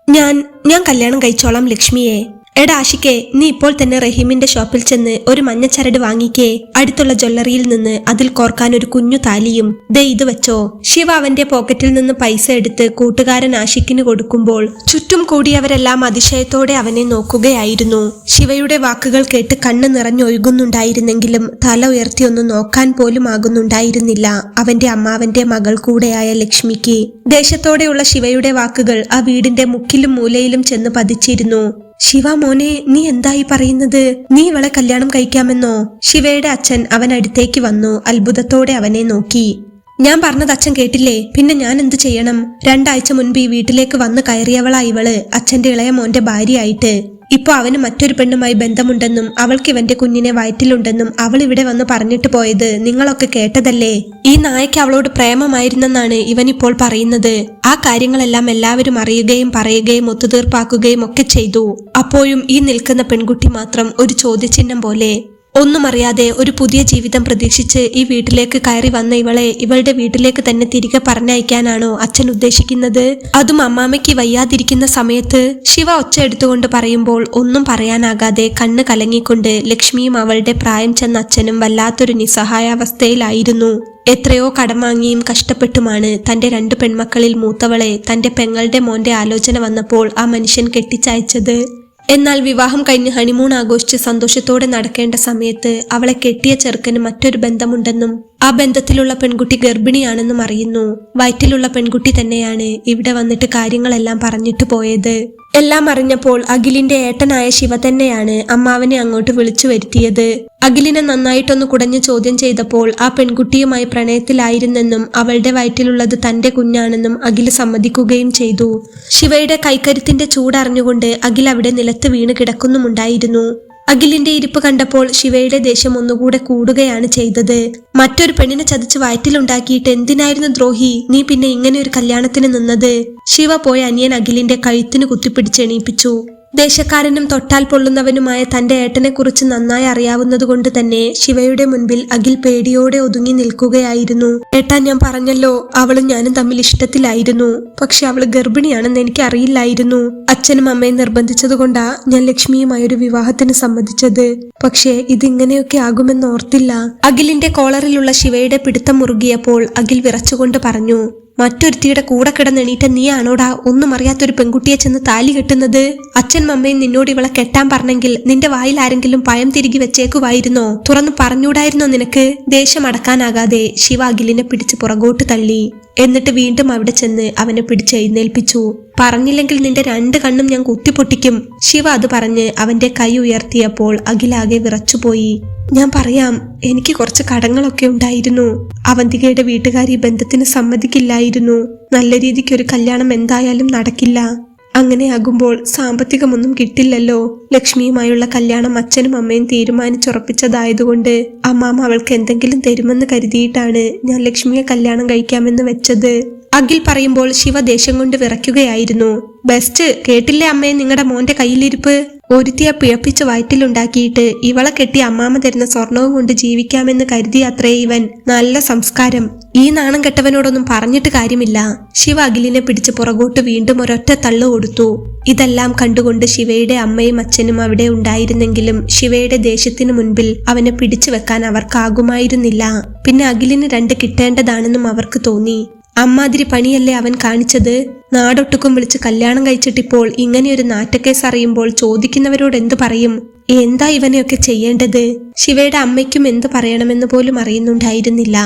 ഞാൻ കല്യാണം കഴിച്ചോളാം ലക്ഷ്മിയെ. എടാ ആഷിക്കേ, നീ ഇപ്പോൾ തന്നെ റഹീമിന്റെ ഷോപ്പിൽ ചെന്ന് ഒരു മഞ്ഞച്ചരട് വാങ്ങിക്കേ. അടുത്തുള്ള ജ്വല്ലറിയിൽ നിന്ന് അതിൽ കോർക്കാൻ ഒരു കുഞ്ഞു താലിയും. ദേ ഇത് വെച്ചോ. ശിവ അവന്റെ പോക്കറ്റിൽ നിന്ന് പൈസ എടുത്ത് കൂട്ടുകാരൻ ആഷിക്കിന് കൊടുക്കുമ്പോൾ ചുറ്റും കൂടിയവരെല്ലാം അതിശയത്തോടെ അവനെ നോക്കുകയായിരുന്നു. ശിവയുടെ വാക്കുകൾ കേട്ട് കണ്ണ് നിറഞ്ഞൊഴുകുന്നുണ്ടായിരുന്നെങ്കിലും തല ഉയർത്തിയൊന്ന് നോക്കാൻ പോലും ആകുന്നുണ്ടായിരുന്നില്ല അവന്റെ അമ്മാവന്റെ മകൾ കൂടെയായ ലക്ഷ്മിക്ക്. ദേഷ്യത്തോടെയുള്ള ശിവയുടെ വാക്കുകൾ ആ വീടിന്റെ മുക്കിലും മൂലയിലും ചെന്ന് പതിച്ചിരുന്നു. ശിവ മോനെ, നീ എന്തായി പറയുന്നത്? നീ ഇവളെ കല്യാണം കഴിക്കാമെന്നോ? ശിവയുടെ അച്ഛൻ അവൻ അടുത്തേക്ക് വന്നു അത്ഭുതത്തോടെ അവനെ നോക്കി. ഞാൻ പറഞ്ഞത് അച്ഛൻ കേട്ടില്ലേ? പിന്നെ ഞാൻ എന്ത് ചെയ്യണം? 2 ആഴ്ച മുൻപ് ഈ വീട്ടിലേക്ക് വന്ന് കയറിയവളാ ഇവള്, അച്ഛന്റെ ഇളയ മോന്റെ ഭാര്യയായിട്ട്. ഇപ്പൊ അവന് മറ്റൊരു പെണ്ണുമായി ബന്ധമുണ്ടെന്നും അവൾക്ക് ഇവന്റെ കുഞ്ഞിനെ വയറ്റിലുണ്ടെന്നും അവൾ ഇവിടെ വന്ന് പറഞ്ഞിട്ട് പോയത് നിങ്ങളൊക്കെ കേട്ടതല്ലേ? ഈ നായയ്ക്ക് അവളോട് പ്രേമമായിരുന്നെന്നാണ് ഇവനിപ്പോൾ പറയുന്നത്. ആ കാര്യങ്ങളെല്ലാം എല്ലാവരും അറിയുകയും പറയുകയും ഒത്തുതീർപ്പാക്കുകയും ഒക്കെ ചെയ്തു. അപ്പോഴും ഈ നിൽക്കുന്ന പെൺകുട്ടി മാത്രം ഒരു ചോദ്യചിഹ്നം പോലെ. ഒന്നും അറിയാതെ ഒരു പുതിയ ജീവിതം പ്രതീക്ഷിച്ച് ഈ വീട്ടിലേക്ക് കയറി വന്ന ഇവളെ ഇവളുടെ വീട്ടിലേക്ക് തന്നെ തിരികെ പറഞ്ഞയക്കാനാണോ അച്ഛൻ ഉദ്ദേശിക്കുന്നത്? അതും അമ്മാമ്മയ്ക്ക് വയ്യാതിരിക്കുന്ന സമയത്ത്? ശിവ ഒച്ച എടുത്തുകൊണ്ട് പറയുമ്പോൾ ഒന്നും പറയാനാകാതെ കണ്ണ് കലങ്ങിക്കൊണ്ട് ലക്ഷ്മിയും അവളുടെ പ്രായം ചെന്ന അച്ഛനും വല്ലാത്തൊരു നിസ്സഹായാവസ്ഥയിലായിരുന്നു. എത്രയോ കടം വാങ്ങിയും കഷ്ടപ്പെട്ടുമാണ് തന്റെ 2 പെൺമക്കളിൽ മൂത്തവളെ തന്റെ പെങ്ങളുടെ മോന്റെ ആലോചന വന്നപ്പോൾ ആ മനുഷ്യൻ കെട്ടിച്ചയച്ചത്. എന്നാൽ വിവാഹം കഴിഞ്ഞ് ഹണിമൂൺ ആഘോഷിച്ച് സന്തോഷത്തോടെ നടക്കേണ്ട സമയത്ത് അവളെ കെട്ടിയ ചെറുക്കന് മറ്റൊരു ബന്ധമുണ്ടെന്നും ആ ബന്ധത്തിലുള്ള പെൺകുട്ടി ഗർഭിണിയാണെന്നും അറിയുന്നു. വയറ്റിലുള്ള പെൺകുട്ടി തന്നെയാണ് ഇവിടെ വന്നിട്ട് കാര്യങ്ങളെല്ലാം പറഞ്ഞിട്ട് പോയത്. എല്ലാം അറിഞ്ഞപ്പോൾ അഖിലിന്റെ ഏട്ടനായ ശിവ തന്നെയാണ് അമ്മാവനെ അങ്ങോട്ട് വിളിച്ചു വരുത്തിയത്. അഖിലിനെ നന്നായിട്ടൊന്ന് കുടഞ്ഞു ചോദ്യം ചെയ്തപ്പോൾ ആ പെൺകുട്ടിയുമായി പ്രണയത്തിലായിരുന്നെന്നും അവളുടെ വയറ്റിലുള്ളത് തന്റെ കുഞ്ഞാണെന്നും അഖിൽ സമ്മതിക്കുകയും ചെയ്തു. ശിവയുടെ കൈക്കരുത്തിന്റെ ചൂടറിഞ്ഞുകൊണ്ട് അഖിൽ അവിടെ നിലത്ത് വീണ് കിടക്കുന്നുമുണ്ടായിരുന്നു. അഖിലിന്റെ ഇരിപ്പ് കണ്ടപ്പോൾ ശിവയുടെ ദേഷ്യം ഒന്നുകൂടെ കൂടുകയാണ് ചെയ്തത്. മറ്റൊരു പെണ്ണിനെ ചതിച്ച് വയറ്റിലുണ്ടാക്കിയിട്ട് എന്തിനായിരുന്നു ദ്രോഹി നീ പിന്നെ ഇങ്ങനെ ഒരു കല്യാണത്തിന് നിന്നത്? ശിവ പോയ അനിയൻ അഖിലിന്റെ കഴുത്തിന് കുത്തിപ്പിടിച്ച് എണീപ്പിച്ചു. ദേശക്കാരനും തൊട്ടാൽ പൊള്ളുന്നവനുമായ തന്റെ ഏട്ടനെ കുറിച്ച് നന്നായി അറിയാവുന്നതുകൊണ്ട് തന്നെ ശിവയുടെ മുൻപിൽ അഖിൽ പേടിയോടെ ഒതുങ്ങി നിൽക്കുകയായിരുന്നു. ഏട്ടാ, ഞാൻ പറഞ്ഞല്ലോ, അവളും ഞാനും തമ്മിൽ ഇഷ്ടത്തിലായിരുന്നു. പക്ഷെ അവള് ഗർഭിണിയാണെന്ന് എനിക്ക് അറിയില്ലായിരുന്നു. അച്ഛനും അമ്മയും നിർബന്ധിച്ചതുകൊണ്ടാ ഞാൻ ലക്ഷ്മിയുമായൊരു വിവാഹത്തിന് സമ്മതിച്ചത്. പക്ഷേ ഇതിങ്ങനെയൊക്കെ ആകുമെന്ന് ഓർത്തില്ല. അഖിലിന്റെ കോളറിലുള്ള ശിവയുടെ പിടുത്തം മുറുകിയപ്പോൾ അഖിൽ വിറച്ചുകൊണ്ട് പറഞ്ഞു, മറ്റൊരുത്തിയുടെ കൂടെ കിടന്നെണീറ്റ നീയാണോടാ ഒന്നും അറിയാത്തൊരു പെൺകുട്ടിയെ ചെന്ന് താലി കെട്ടുന്നത്? അച്ഛനും അമ്മയും നിന്നോട് ഇവളെ കെട്ടാൻ പറഞ്ഞെങ്കിൽ നിന്റെ വായിൽ ആരെങ്കിലും പഴം തിരികെ വെച്ചേക്കുവായിരുന്നോ? തുറന്നു പറഞ്ഞൂടായിരുന്നോ നിനക്ക്? ദേഷ്യം അടക്കാനാകാതെ ശിവ അഖിലിനെ പിടിച്ച് പുറകോട്ട് തള്ളി. എന്നിട്ട് വീണ്ടും അവിടെ ചെന്ന് അവനെ പിടിച്ച് എഴുന്നേൽപ്പിച്ചു. പറഞ്ഞില്ലെങ്കിൽ നിന്റെ 2 കണ്ണും ഞാൻ കുത്തിപ്പൊട്ടിക്കും. ശിവ അത് പറഞ്ഞ് അവന്റെ കൈ ഉയർത്തിയപ്പോൾ അഖിലാകെ വിറച്ചുപോയി. ഞാൻ പറയാം, എനിക്ക് കുറച്ച് കടങ്ങളൊക്കെ ഉണ്ടായിരുന്നു. അവന്തികയുടെ വീട്ടുകാർ ഈ ബന്ധത്തിന് സമ്മതിക്കില്ലായിരുന്നു. നല്ല രീതിക്ക് ഒരു കല്യാണം എന്തായാലും നടക്കില്ല. അങ്ങനെയാകുമ്പോൾ സാമ്പത്തികമൊന്നും കിട്ടില്ലല്ലോ. ലക്ഷ്മിയുമായുള്ള കല്യാണം അച്ഛനും അമ്മയും തീരുമാനിച്ചുറപ്പിച്ചതായതുകൊണ്ട് അമ്മാമ്മ അവൾക്ക് എന്തെങ്കിലും തരുമെന്ന് കരുതിയിട്ടാണ് ഞാൻ ലക്ഷ്മിയെ കല്യാണം കഴിക്കാമെന്ന് വെച്ചത്. അഖിൽ പറയുമ്പോൾ ശിവ ദേഷ്യം കൊണ്ട് വിറയ്ക്കുകയായിരുന്നു. ബെസ്റ്റ്, കേട്ടില്ലേ അമ്മയെ നിങ്ങളുടെ മോന്റെ കയ്യിലിരിപ്പ്? ഒരുത്തിയെ പിഴപ്പിച്ച് വയറ്റിലുണ്ടാക്കിയിട്ട് ഇവളെ കെട്ടി അമ്മാമ്മ തരുന്ന സ്വർണവും കൊണ്ട് ജീവിക്കാമെന്ന് കരുതി അത്രേ ഇവൻ. നല്ല സംസ്കാരം. ഈ നാണം കെട്ടവനോടൊന്നും പറഞ്ഞിട്ട് കാര്യമില്ല. ശിവ അഖിലിനെ പിടിച്ച് പുറകോട്ട് വീണ്ടും ഒരൊറ്റ തള്ളു കൊടുത്തു. ഇതെല്ലാം കണ്ടുകൊണ്ട് ശിവയുടെ അമ്മയും അച്ഛനും അവിടെ ഉണ്ടായിരുന്നെങ്കിലും ശിവയുടെ ദേഷ്യത്തിനു മുൻപിൽ അവനെ പിടിച്ചു വെക്കാൻ അവർക്കാകുമായിരുന്നില്ല. പിന്നെ അഖിലിന് 2 കിട്ടേണ്ടതാണെന്നും അവർക്ക് തോന്നി. അമ്മാതിരി പണിയല്ലേ അവൻ കാണിച്ചത്? നാടൊട്ടുക്കും വിളിച്ച് കല്യാണം കഴിച്ചിട്ടിപ്പോൾ ഇങ്ങനെയൊരു നാറ്റക്കേസ് അറിയുമ്പോൾ ചോദിക്കുന്നവരോട് എന്തു പറയും? എന്താ ഇവനെയൊക്കെ ചെയ്യേണ്ടത്? ശിവയുടെ അമ്മയ്ക്കും എന്തു പറയണമെന്ന് പോലും അറിയുന്നുണ്ടായിരുന്നില്ല.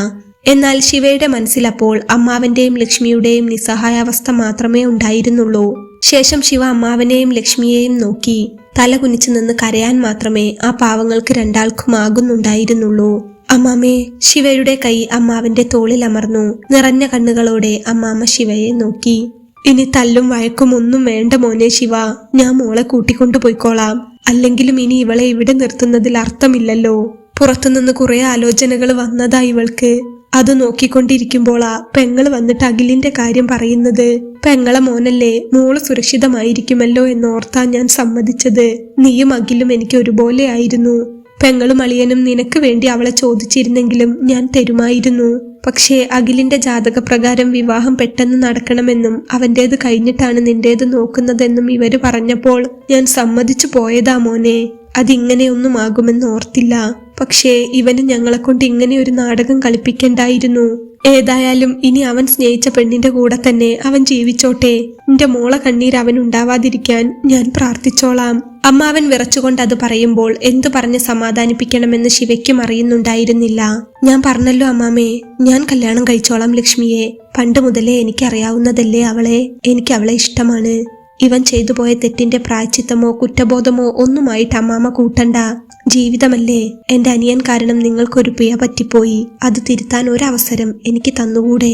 എന്നാൽ ശിവയുടെ മനസ്സിലപ്പോൾ അമ്മാവന്റെയും ലക്ഷ്മിയുടെയും നിസ്സഹായാവസ്ഥ മാത്രമേ ഉണ്ടായിരുന്നുള്ളൂ. ശേഷം ശിവ അമ്മാവനെയും ലക്ഷ്മിയെയും നോക്കി. തല കുനിച്ചു നിന്ന് കരയാൻ മാത്രമേ ആ പാവങ്ങൾക്ക് 2 ആൾക്കും ആകുന്നുണ്ടായിരുന്നുള്ളൂ. അമ്മാമേ. ശിവയുടെ കൈ അമ്മാവന്റെ തോളിൽ അമർന്നു. നിറഞ്ഞ കണ്ണുകളോടെ അമ്മാമ്മ ശിവയെ നോക്കി. ഇനി തല്ലും വഴക്കും ഒന്നും വേണ്ട മോനെ ശിവ, ഞാൻ മോളെ കൂട്ടിക്കൊണ്ടുപോയിക്കോളാം. അല്ലെങ്കിലും ഇനി ഇവളെ ഇവിടെ നിർത്തുന്നതിൽ അർത്ഥമില്ലല്ലോ. പുറത്തുനിന്ന് കുറെ ആലോചനകൾ വന്നതാ ഇവൾക്ക്. അത് നോക്കിക്കൊണ്ടിരിക്കുമ്പോളാ പെങ്ങള് വന്നിട്ട് അഖിലിന്റെ കാര്യം പറയുന്നത്. പെങ്ങളെ മോനല്ലേ, മോള് സുരക്ഷിതമായിരിക്കുമല്ലോ എന്നോർത്താ ഞാൻ സമ്മതിച്ചത്. നീയും അഖിലും എനിക്ക് ഒരുപോലെ ആയിരുന്നു. പെങ്ങളും അളിയനും നിനക്ക് വേണ്ടി അവളെ ചോദിച്ചിരുന്നെങ്കിലും ഞാൻ തരുമായിരുന്നു. പക്ഷേ അഖിലിന്റെ ജാതകപ്രകാരം വിവാഹം പെട്ടെന്ന് നടക്കണമെന്നും അവന്റേത് കഴിഞ്ഞിട്ടാണ് നിന്റേത് നോക്കുന്നതെന്നും ഇവര് പറഞ്ഞപ്പോൾ ഞാൻ സമ്മതിച്ചു പോയതാ മോനെ. അതിങ്ങനെയൊന്നും ആകുമെന്ന് ഓർത്തില്ല. പക്ഷേ ഇവന് ഞങ്ങളെ കൊണ്ട് ഇങ്ങനെ ഒരു നാടകം കളിപ്പിക്കണ്ടായിരുന്നു. ഏതായാലും ഇനി അവൻ സ്നേഹിച്ച പെണ്ണിന്റെ കൂടെ തന്നെ അവൻ ജീവിച്ചോട്ടെ. നിന്റെ മോളെ കണ്ണീർ അവൻ ഉണ്ടാവാതിരിക്കാൻ ഞാൻ പ്രാർത്ഥിച്ചോളാം. അമ്മാവൻ വിറച്ചുകൊണ്ട് അത് പറയുമ്പോൾ എന്തു പറഞ്ഞ് സമാധാനിപ്പിക്കണമെന്ന് ശിവയ്ക്കും അറിയുന്നുണ്ടായിരുന്നില്ല. ഞാൻ പറഞ്ഞല്ലോ അമ്മാമേ, ഞാൻ കല്യാണം കഴിച്ചോളാം ലക്ഷ്മിയെ. പണ്ട് മുതലേ എനിക്കറിയാവുന്നതല്ലേ അവളെ. എനിക്ക് അവളെ ഇഷ്ടമാണ്. ഇവൻ ചെയ്തു പോയ തെറ്റിന്റെ പ്രായച്ചിത്തമോ കുറ്റബോധമോ ഒന്നുമായിട്ട് അമ്മാമ കൂട്ടണ്ട. ജീവിതമല്ലേ. എന്റെ അനിയൻ കാരണം നിങ്ങൾക്കൊരു പിഴ പറ്റിപ്പോയി. അത് തിരുത്താൻ ഒരവസരം എനിക്ക് തന്നുകൂടെ?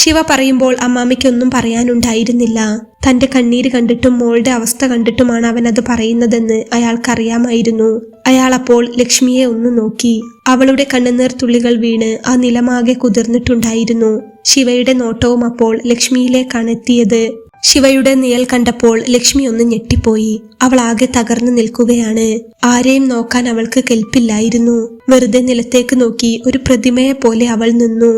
ശിവ പറയുമ്പോൾ അമ്മാമയ്ക്കൊന്നും പറയാനുണ്ടായിരുന്നില്ല. തന്റെ കണ്ണീര് കണ്ടിട്ടും മോളുടെ അവസ്ഥ കണ്ടിട്ടുമാണ് അവൻ അത് പറയുന്നതെന്ന് അയാൾക്കറിയാമായിരുന്നു. അയാൾ അപ്പോൾ ലക്ഷ്മിയെ ഒന്ന് നോക്കി. അവളുടെ കണ്ണുനീർ തുള്ളികൾ വീണ് ആ നിലമാകെ കുതിർന്നിട്ടുണ്ടായിരുന്നു. ശിവയുടെ നോട്ടവും അപ്പോൾ ലക്ഷ്മിയിലേക്കാണ് എത്തിയത്. ശിവയുടെ നിഴൽ കണ്ടപ്പോൾ ലക്ഷ്മി ഒന്ന് ഞെട്ടിപ്പോയി. അവൾ ആകെ തകർന്നു നിൽക്കുകയാണ്. ആരെയും നോക്കാൻ അവൾക്ക് കെൽപ്പില്ലായിരുന്നു. വെറുതെ നിലത്തേക്ക് നോക്കി ഒരു പ്രതിമയെ പോലെ അവൾ നിന്നു.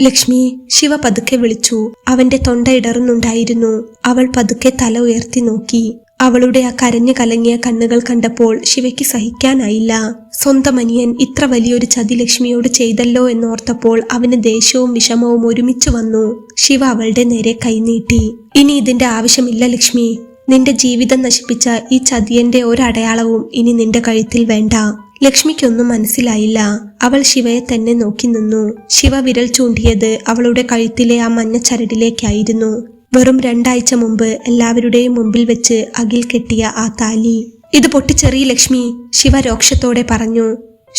ലക്ഷ്മി, ശിവ പതുക്കെ വിളിച്ചു. അവന്റെ തൊണ്ട ഇടറുന്നുണ്ടായിരുന്നു. അവൾ പതുക്കെ തല ഉയർത്തി നോക്കി. അവളുടെ ആ കരഞ്ഞു കലങ്ങിയ കണ്ണുകൾ കണ്ടപ്പോൾ ശിവയ്ക്ക് സഹിക്കാനായില്ല. സ്വന്തം അനിയൻ ഇത്ര വലിയൊരു ചതി ലക്ഷ്മിയോട് ചെയ്തല്ലോ എന്നോർത്തപ്പോൾ അവന് ദേഷ്യവും വിഷമവും ഒരുമിച്ച് വന്നു. ശിവ അവളുടെ നേരെ കൈനീട്ടി. ഇനി ഇതിന്റെ ആവശ്യമില്ല ലക്ഷ്മി. നിന്റെ ജീവിതം നശിപ്പിച്ച ഈ ചതിയന്റെ ഒരടയാളവും ഇനി നിന്റെ കഴുത്തിൽ വേണ്ട. ലക്ഷ്മിക്കൊന്നും മനസ്സിലായില്ല. അവൾ ശിവയെ തന്നെ നോക്കി നിന്നു. ശിവ വിരൽ ചൂണ്ടിയത് അവളുടെ കഴുത്തിലെ ആ മഞ്ഞ ചരടിലേക്കായിരുന്നു. വെറും 2 ആഴ്ച മുമ്പ് എല്ലാവരുടെയും മുമ്പിൽ വെച്ച് അഖിൽ കെട്ടിയ ആ താലി. ഇത് പൊട്ടിച്ചെറിയ ലക്ഷ്മി, ശിവ രോക്ഷത്തോടെ പറഞ്ഞു.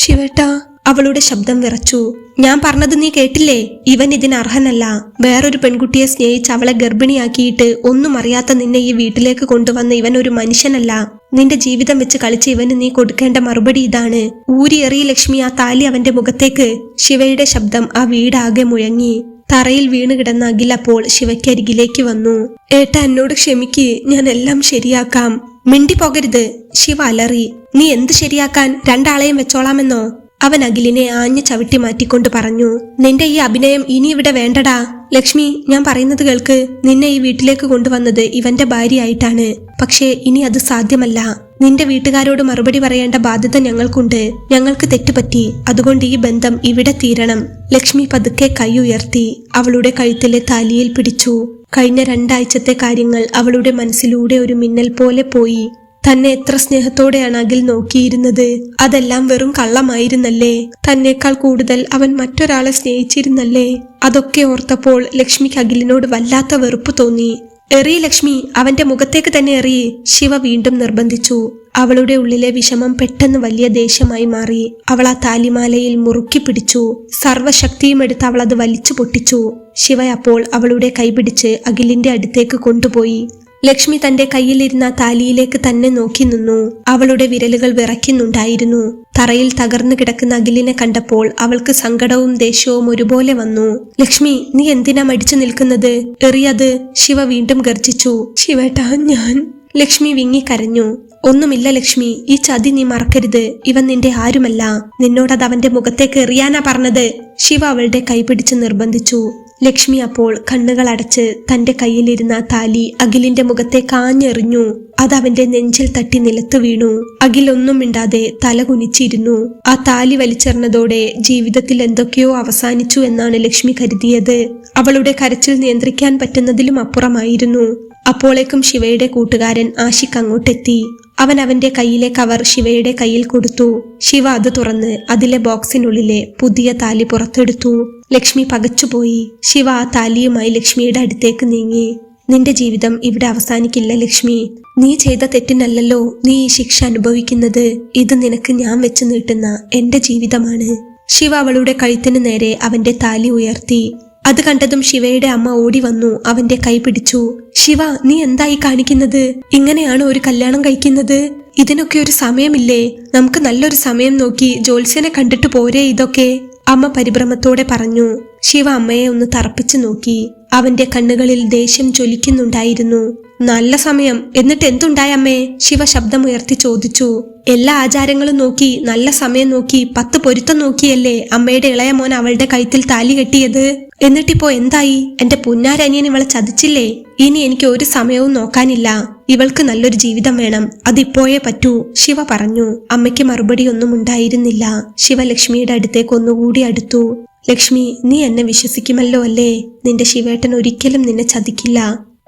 ശിവേട്ടാ, അവളുടെ ശബ്ദം വിറച്ചു. ഞാൻ പറഞ്ഞത് നീ കേട്ടില്ലേ? ഇവൻ ഇതിന് അർഹനല്ല. വേറൊരു പെൺകുട്ടിയെ സ്നേഹിച്ച് അവളെ ഗർഭിണിയാക്കിയിട്ട് ഒന്നും അറിയാത്ത നിന്നെ ഈ വീട്ടിലേക്ക് കൊണ്ടുവന്ന ഇവൻ ഒരു മനുഷ്യനല്ല. നിന്റെ ജീവിതം വെച്ച് കളിച്ച് ഇവന് നീ കൊടുക്കേണ്ട മറുപടി ഇതാണ്. ഊരിയെറിയ ലക്ഷ്മി ആ താലി അവന്റെ മുഖത്തേക്ക്. ശിവയുടെ ശബ്ദം ആ വീടാകെ മുഴങ്ങി. തറയിൽ വീണ് കിടന്ന അഖിൽ അപ്പോൾ ശിവയ്ക്കരികിലേക്ക് വന്നു. ഏട്ടാ, എന്നോട് ക്ഷമിക്ക്, ഞാൻ എല്ലാം ശരിയാക്കാം. മിണ്ടി പോകരുത്, ശിവ അലറി. നീ എന്ത് ശരിയാക്കാൻ? 2 ആളെയും വെച്ചോളാമെന്നോ? അവൻ അഖിലിനെ ആഞ്ഞു ചവിട്ടി മാറ്റിക്കൊണ്ട് പറഞ്ഞു. നിന്റെ ഈ അഭിനയം ഇനി ഇവിടെ വേണ്ടടാ. ലക്ഷ്മി, ഞാൻ പറയുന്നത് കേൾക്ക്. നിന്നെ ഈ വീട്ടിലേക്ക് കൊണ്ടുവന്നത് ഇവന്റെ ഭാര്യയായിട്ടാണ്. പക്ഷേ ഇനി അത് സാധ്യമല്ല. നിന്റെ വീട്ടുകാരോട് മറുപടി പറയേണ്ട ബാധ്യത ഞങ്ങൾക്കുണ്ട്. ഞങ്ങൾക്ക് തെറ്റുപറ്റി. അതുകൊണ്ട് ഈ ബന്ധം ഇവിടെ തീരണം. ലക്ഷ്മി പതുക്കെ കൈ ഉയർത്തി അവളുടെ കഴുത്തിലെ താലിയിൽ പിടിച്ചു. കഴിഞ്ഞ 2 ആഴ്ചത്തെ കാര്യങ്ങൾ അവളുടെ മനസ്സിലൂടെ ഒരു മിന്നൽ പോലെ പോയി. തന്നെ എത്ര സ്നേഹത്തോടെയാണ് അഖിൽ നോക്കിയിരുന്നത്. അതെല്ലാം വെറും കള്ളമായിരുന്നല്ലേ. തന്നേക്കാൾ കൂടുതൽ അവൻ മറ്റൊരാളെ സ്നേഹിച്ചിരുന്നല്ലേ. അതൊക്കെ ഓർത്തപ്പോൾ ലക്ഷ്മിക്ക് അഖിലിനോട് വല്ലാത്ത വെറുപ്പ് തോന്നി. എറിയ ലക്ഷ്മി, അവന്റെ മുഖത്തേക്ക് തന്നെ എറിയ, ശിവ വീണ്ടും നിർബന്ധിച്ചു. അവളുടെ ഉള്ളിലെ വിഷമം പെട്ടെന്ന് വലിയ ദേഷ്യമായി മാറി. അവൾ ആ താലിമാലയിൽ മുറുക്കി പിടിച്ചു. സർവശക്തിയും എടുത്ത് അവൾ അത് വലിച്ചു പൊട്ടിച്ചു. ശിവ അപ്പോൾ അവളുടെ കൈപിടിച്ച് അഖിലിന്റെ അടുത്തേക്ക് കൊണ്ടുപോയി. ലക്ഷ്മി തന്റെ കയ്യിലിരുന്ന താലിയിലേക്ക് തന്നെ നോക്കി നിന്നു. അവളുടെ വിരലുകൾ വിറയ്ക്കുന്നുണ്ടായിരുന്നു. തറയിൽ തകർന്നു കിടക്കുന്ന അഖിലിനെ കണ്ടപ്പോൾ അവൾക്ക് സങ്കടവും ദേഷ്യവും ഒരുപോലെ വന്നു. ലക്ഷ്മി, നീ എന്തിനാ മടിച്ചു നിൽക്കുന്നത്? എറിയത്, ശിവ വീണ്ടും ഗർജിച്ചു. ശിവേട്ടാ, ഞാൻ... ലക്ഷ്മി വിങ്ങിക്കരഞ്ഞു. ഒന്നുമില്ല ലക്ഷ്മി, ഈ ചതി നീ മറക്കരുത്. ഇവൻ നിന്റെ ആരുമല്ല. നിന്നോടത് അവന്റെ മുഖത്തേക്ക് എറിയാനാ പറഞ്ഞത്. ശിവ അവളുടെ കൈപിടിച്ച് നിർബന്ധിച്ചു. ലക്ഷ്മി അപ്പോൾ കണ്ണുകൾ അടച്ച് തന്റെ കയ്യിലിരുന്ന താലി അഖിലിന്റെ മുഖത്തെ കാഞ്ഞെറിഞ്ഞു. അത് അവന്റെ നെഞ്ചിൽ തട്ടി നിലത്ത് വീണു. അഖിൽ ഒന്നും മിണ്ടാതെ തല കുനിച്ചിരുന്നു. ആ താലി വലിച്ചെറിഞ്ഞതോടെ ജീവിതത്തിൽ എന്തൊക്കെയോ അവസാനിച്ചു എന്നാണ് ലക്ഷ്മി കരുതിയത്. അവളുടെ കരച്ചിൽ നിയന്ത്രിക്കാൻ പറ്റുന്നതിലും അപ്പുറമായിരുന്നു. അപ്പോഴേക്കും ശിവയുടെ കൂട്ടുകാരൻ ആഷിഖ് അങ്ങോട്ടെത്തി. അവൻ അവന്റെ കയ്യിലെ കവർ ശിവയുടെ കയ്യിൽ കൊടുത്തു. ശിവ അത് തുറന്ന് അതിലെ ബോക്സിനുള്ളിലെ പുതിയ താലി പുറത്തെടുത്തു. ലക്ഷ്മി പകച്ചുപോയി. ശിവ ആ താലിയുമായി ലക്ഷ്മിയുടെ അടുത്തേക്ക് നീങ്ങി. നിന്റെ ജീവിതം ഇവിടെ അവസാനിക്കില്ല ലക്ഷ്മി. നീ ചെയ്ത തെറ്റിനല്ലല്ലോ നീ ഈ ശിക്ഷ അനുഭവിക്കുന്നത്. ഇത് നിനക്ക് ഞാൻ വെച്ച് നീട്ടുന്ന എന്റെ ജീവിതമാണ്. ശിവ അവളുടെ കഴുത്തിന് നേരെ അവന്റെ താലി ഉയർത്തി. അത് കണ്ടതും ശിവയുടെ അമ്മ ഓടി വന്നു അവന്റെ കൈ പിടിച്ചു. ശിവ, നീ എന്തായി കാണിക്കുന്നത്? ഇങ്ങനെയാണ് ഒരു കല്യാണം കഴിക്കുന്നത്? ഇതിനൊക്കെ ഒരു സമയമില്ലേ? നമുക്ക് നല്ലൊരു സമയം നോക്കി ജ്യോത്സ്യനെ കണ്ടിട്ട് പോരെ ഇതൊക്കെ? അമ്മ പരിഭ്രമത്തോടെ പറഞ്ഞു. ശിവ അമ്മയെ ഒന്ന് തറപ്പിച്ചു നോക്കി. അവന്റെ കണ്ണുകളിൽ ദേഷ്യം ജ്വലിക്കുന്നുണ്ടായിരുന്നു. നല്ല സമയം, എന്നിട്ട് എന്തുണ്ടായമ്മേ? ശിവ ശബ്ദമുയർത്തി ചോദിച്ചു. എല്ലാ ആചാരങ്ങളും നോക്കി, നല്ല സമയം നോക്കി, 10 പൊരുത്തം നോക്കിയല്ലേ അമ്മയുടെ ഇളയ മോൻ അവളുടെ കഴുത്തിൽ താലി കെട്ടിയത്. എന്നിട്ടിപ്പോ എന്തായി? എന്റെ പുന്നാരനിയൻ ഇവളെ ചതിച്ചില്ലേ? ഇനി എനിക്ക് ഒരു സമയവും നോക്കാനില്ല. ഇവൾക്ക് നല്ലൊരു ജീവിതം വേണം, അതിപ്പോഴേ പറ്റൂ, ശിവ പറഞ്ഞു. അമ്മയ്ക്ക് മറുപടി ഒന്നും ഉണ്ടായിരുന്നില്ല. ശിവ ലക്ഷ്മിയുടെ അടുത്തേക്ക് ഒന്നുകൂടി അടുത്തു. ലക്ഷ്മി, നീ എന്നെ വിശ്വസിക്കുമല്ലോ അല്ലേ? നിന്റെ ശിവേട്ടൻ ഒരിക്കലും നിന്നെ ചതിക്കില്ല.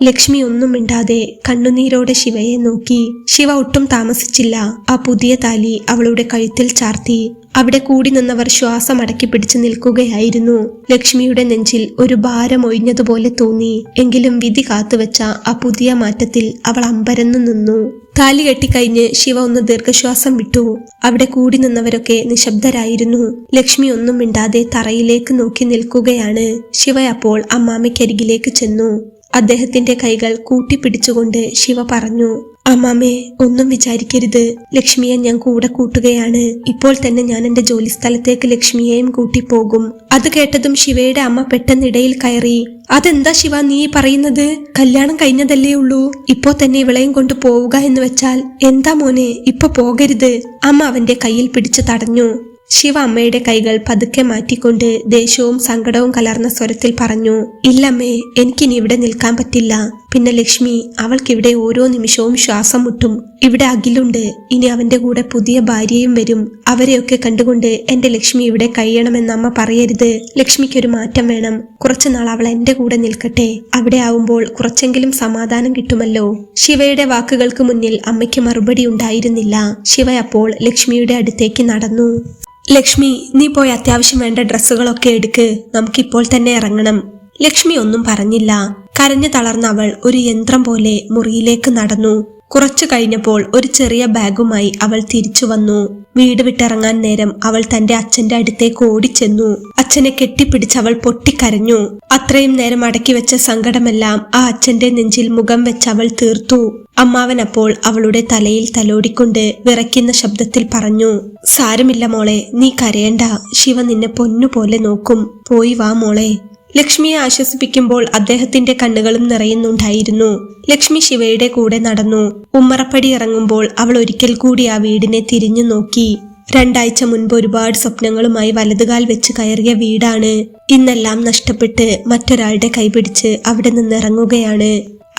ലക്ഷ്മി ഒന്നും മിണ്ടാതെ കണ്ണുനീരോടെ ശിവയെ നോക്കി. ശിവ ഒട്ടും താമസിച്ചില്ല. ആ പുതിയ താലി അവളുടെ കഴുത്തിൽ ചാർത്തി. അവിടെ കൂടി നിന്നവർ ശ്വാസം അടക്കി പിടിച്ചു നിൽക്കുകയായിരുന്നു. ലക്ഷ്മിയുടെ നെഞ്ചിൽ ഒരു ഭാരം ഒഴിഞ്ഞതുപോലെ തോന്നി. എങ്കിലും വിധി കാത്തുവെച്ച ആ പുതിയ മാറ്റത്തിൽ അവൾ അമ്പരന്നു നിന്നു. താലി കെട്ടിക്കഴിഞ്ഞ് ശിവ ഒന്ന് ദീർഘശ്വാസം വിട്ടു. അവിടെ കൂടി നിന്നവരൊക്കെ നിശബ്ദരായിരുന്നു. ലക്ഷ്മി ഒന്നും മിണ്ടാതെ തറയിലേക്ക് നോക്കി നിൽക്കുകയാണ്. ശിവ അപ്പോൾ അമ്മാമ്മയ്ക്കരികിലേക്ക് ചെന്നു. അദ്ദേഹത്തിന്റെ കൈകൾ കൂട്ടിപ്പിടിച്ചുകൊണ്ട് ശിവ പറഞ്ഞു, അമ്മാമ്മേ, ഒന്നും വിചാരിക്കരുത്. ലക്ഷ്മിയെ ഞാൻ കൂടെ കൂട്ടുകയാണ്. ഇപ്പോൾ തന്നെ ഞാൻ എന്റെ ജോലി സ്ഥലത്തേക്ക് ലക്ഷ്മിയെയും കൂട്ടിപ്പോകും. അത് കേട്ടതും ശിവയുടെ അമ്മ പെട്ടെന്നിടയിൽ കയറി. അതെന്താ ശിവ നീ പറയുന്നത്? കല്യാണം കഴിഞ്ഞതല്ലേ ഉള്ളൂ, ഇപ്പോ തന്നെ ഇവളെയും കൊണ്ട് പോവുക എന്ന് വെച്ചാൽ എന്താ മോനെ? ഇപ്പൊ പോകരുത്. അമ്മ അവന്റെ കയ്യിൽ പിടിച്ചു തടഞ്ഞു. ശിവ അമ്മയുടെ കൈകൾ പതുക്കെ മാറ്റിക്കൊണ്ട് ദേഷ്യവും സങ്കടവും കലർന്ന സ്വരത്തിൽ പറഞ്ഞു, ഇല്ലമ്മേ, എനിക്കിനി ഇവിടെ നിൽക്കാൻ പറ്റില്ല. പിന്നെ ലക്ഷ്മി, അവൾക്കിവിടെ ഓരോ നിമിഷവും ശ്വാസം മുട്ടും. ഇവിടെ അഖിലുണ്ട്. ഇനി അവന്റെ കൂടെ പുതിയ ഭാര്യയും വരും. അവരെയൊക്കെ കണ്ടുകൊണ്ട് എന്റെ ലക്ഷ്മി ഇവിടെ കഴിയണമെന്ന് അമ്മ പറയരുത്. ലക്ഷ്മിക്കൊരു മാറ്റം വേണം. കുറച്ചുനാൾ അവൾ എന്റെ കൂടെ നിൽക്കട്ടെ. അവിടെ ആവുമ്പോൾ കുറച്ചെങ്കിലും സമാധാനം കിട്ടുമല്ലോ. ശിവയുടെ വാക്കുകൾക്ക് മുന്നിൽ അമ്മയ്ക്ക് മറുപടി ഉണ്ടായിരുന്നില്ല. ശിവ അപ്പോൾ ലക്ഷ്മിയുടെ അടുത്തേക്ക് നടന്നു. ലക്ഷ്മി, നീ പോയി അത്യാവശ്യം വേണ്ട ഡ്രസ്സുകളൊക്കെ എടുക്ക്. നമുക്കിപ്പോൾ തന്നെ ഇറങ്ങണം. ലക്ഷ്മി ഒന്നും പറഞ്ഞില്ല. കരഞ്ഞു തളർന്ന അവൾ ഒരു യന്ത്രം പോലെ മുറിയിലേക്ക് നടന്നു. കുറച്ചു കഴിഞ്ഞപ്പോൾ ഒരു ചെറിയ ബാഗുമായി അവൾ തിരിച്ചു വന്നു. വീട് വിട്ടിറങ്ങാൻ നേരം അവൾ തന്റെ അച്ഛന്റെ അടുത്തേക്ക് ഓടിച്ചെന്നു. അച്ഛനെ കെട്ടിപ്പിടിച്ച് അവൾ പൊട്ടിക്കരഞ്ഞു. അത്രയും നേരം അടക്കി വെച്ച സങ്കടമെല്ലാം ആ അച്ഛന്റെ നെഞ്ചിൽ മുഖം വെച്ച് അവൾ തീർത്തു. അമ്മാവൻ അപ്പോൾ അവളുടെ തലയിൽ തലോടിക്കൊണ്ട് വിറയ്ക്കുന്ന ശബ്ദത്തിൽ പറഞ്ഞു, സാരമില്ല മോളെ, നീ കരയണ്ട. ശിവ നിന്നെ പൊന്നുപോലെ നോക്കും. പോയി വാ മോളെ. ലക്ഷ്മിയെ ആശ്വസിപ്പിക്കുമ്പോൾ അദ്ദേഹത്തിന്റെ കണ്ണുകളും നിറയുന്നുണ്ടായിരുന്നു. ലക്ഷ്മി ശിവയുടെ കൂടെ നടന്നു. ഉമ്മറപ്പടി ഇറങ്ങുമ്പോൾ അവൾ ഒരിക്കൽ കൂടി ആ വീടിനെ തിരിഞ്ഞു നോക്കി. 2 ആഴ്ച മുൻപ് ഒരുപാട് സ്വപ്നങ്ങളുമായി വലതുകാൽ വെച്ച് കയറിയ വീടാണ്. ഇന്നെല്ലാം നഷ്ടപ്പെട്ട് മറ്റൊരാളുടെ കൈപിടിച്ച് അവിടെ നിന്നിറങ്ങുകയാണ്.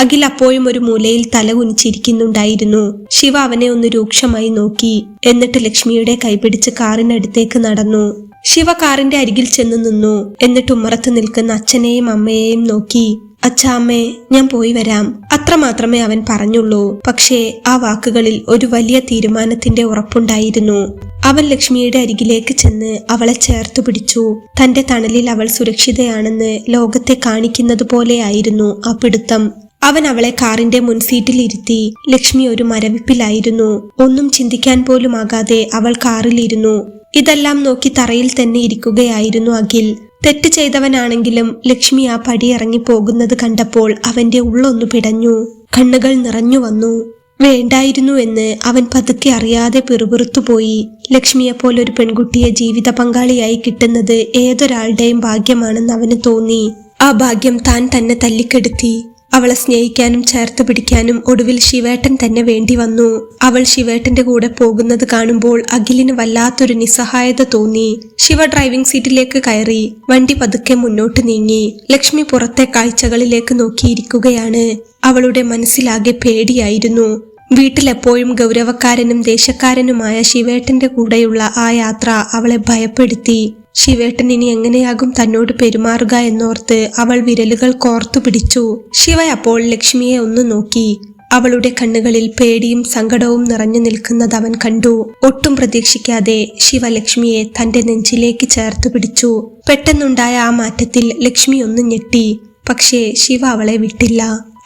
അഖിൽ അപ്പോഴും ഒരു മൂലയിൽ തല കുനിച്ചിരിക്കുന്നുണ്ടായിരുന്നു. ശിവ അവനെ ഒന്ന് രൂക്ഷമായി നോക്കി. എന്നിട്ട് ലക്ഷ്മിയുടെ കൈപിടിച്ച് കാറിനടുത്തേക്ക് നടന്നു. ശിവ കാറിന്റെ അരികിൽ ചെന്ന് നിന്നു. എന്നിട്ട് ഉമ്മറത്ത് നിൽക്കുന്ന അച്ഛനെയും അമ്മയെയും നോക്കി. അച്ഛാ, അമ്മേ, ഞാൻ പോയി വരാം. അത്രമാത്രമേ അവൻ പറഞ്ഞുള്ളൂ. പക്ഷേ ആ വാക്കുകളിൽ ഒരു വലിയ തീരുമാനത്തിന്റെ ഉറപ്പുണ്ടായിരുന്നു. അവൻ ലക്ഷ്മിയുടെ അരികിലേക്ക് ചെന്ന് അവളെ ചേർത്തു പിടിച്ചു. തന്റെ തണലിൽ അവൾ സുരക്ഷിതയാണെന്ന് ലോകത്തെ കാണിക്കുന്നത് പോലെയായിരുന്നു ആ പിടുത്തം. അവൻ അവളെ കാറിന്റെ മുൻസീറ്റിൽ ഇരുത്തി. ലക്ഷ്മി ഒരു മരവിപ്പിലായിരുന്നു. ഒന്നും ചിന്തിക്കാൻ പോലും ആകാതെ അവൾ കാറിലിരുന്നു. ഇതെല്ലാം നോക്കി തറയിൽ തന്നെ ഇരിക്കുകയായിരുന്നു അഖിൽ. തെറ്റ് ചെയ്തവനാണെങ്കിലും ലക്ഷ്മി ആ പടി ഇറങ്ങി പോകുന്നത് കണ്ടപ്പോൾ അവന്റെ ഉള്ളൊന്നു പിടഞ്ഞു. കണ്ണുകൾ നിറഞ്ഞു വന്നു. വേണ്ടായിരുന്നു എന്ന് അവൻ പതുക്കെ അറിയാതെ പിറുപിറുത്തുപോയി. ലക്ഷ്മിയെപ്പോലൊരു പെൺകുട്ടിയെ ജീവിത പങ്കാളിയായി കിട്ടുന്നത് ഏതൊരാളുടെയും ഭാഗ്യമാണെന്ന് അവന് തോന്നി. ആ ഭാഗ്യം താൻ തന്നെ തല്ലിക്കെടുത്തി. അവളെ സ്നേഹിക്കാനും ചേർത്ത് പിടിക്കാനും ഒടുവിൽ ശിവേട്ടൻ തന്നെ വേണ്ടി വന്നു. അവൾ ശിവേട്ടന്റെ കൂടെ പോകുന്നത് കാണുമ്പോൾ അഖിലിന് വല്ലാത്തൊരു നിസ്സഹായത തോന്നി. ശിവ ഡ്രൈവിംഗ് സീറ്റിലേക്ക് കയറി. വണ്ടി പതുക്കെ മുന്നോട്ട് നീങ്ങി. ലക്ഷ്മി പുറത്തെ കാഴ്ചകളിലേക്ക് നോക്കിയിരിക്കുകയാണ്. അവളുടെ മനസ്സിലാകെ പേടിയായിരുന്നു. വീട്ടിലെപ്പോഴും ഗൗരവക്കാരനും ദേശക്കാരനുമായ ശിവേട്ടന്റെ കൂടെയുള്ള ആ യാത്ര അവളെ ഭയപ്പെടുത്തി. ശിവേട്ടൻ ഇനി എങ്ങനെയാകും തന്നോട് പെരുമാറുക എന്നോർത്ത് അവൾ വിരലുകൾ കോർത്തു പിടിച്ചു. ശിവ അപ്പോൾ ലക്ഷ്മിയെ ഒന്ന് നോക്കി. അവളുടെ കണ്ണുകളിൽ പേടിയും സങ്കടവും നിറഞ്ഞു നിൽക്കുന്നത് അവൻ കണ്ടു. ഒട്ടും പ്രതീക്ഷിക്കാതെ ശിവ ലക്ഷ്മിയെ തന്റെ നെഞ്ചിലേക്ക് ചേർത്തു പിടിച്ചു. പെട്ടെന്നുണ്ടായ ആ മാറ്റത്തിൽ ലക്ഷ്മി ഒന്ന് ഞെട്ടി. പക്ഷേ ശിവ അവളെ വിട്ടില്ല.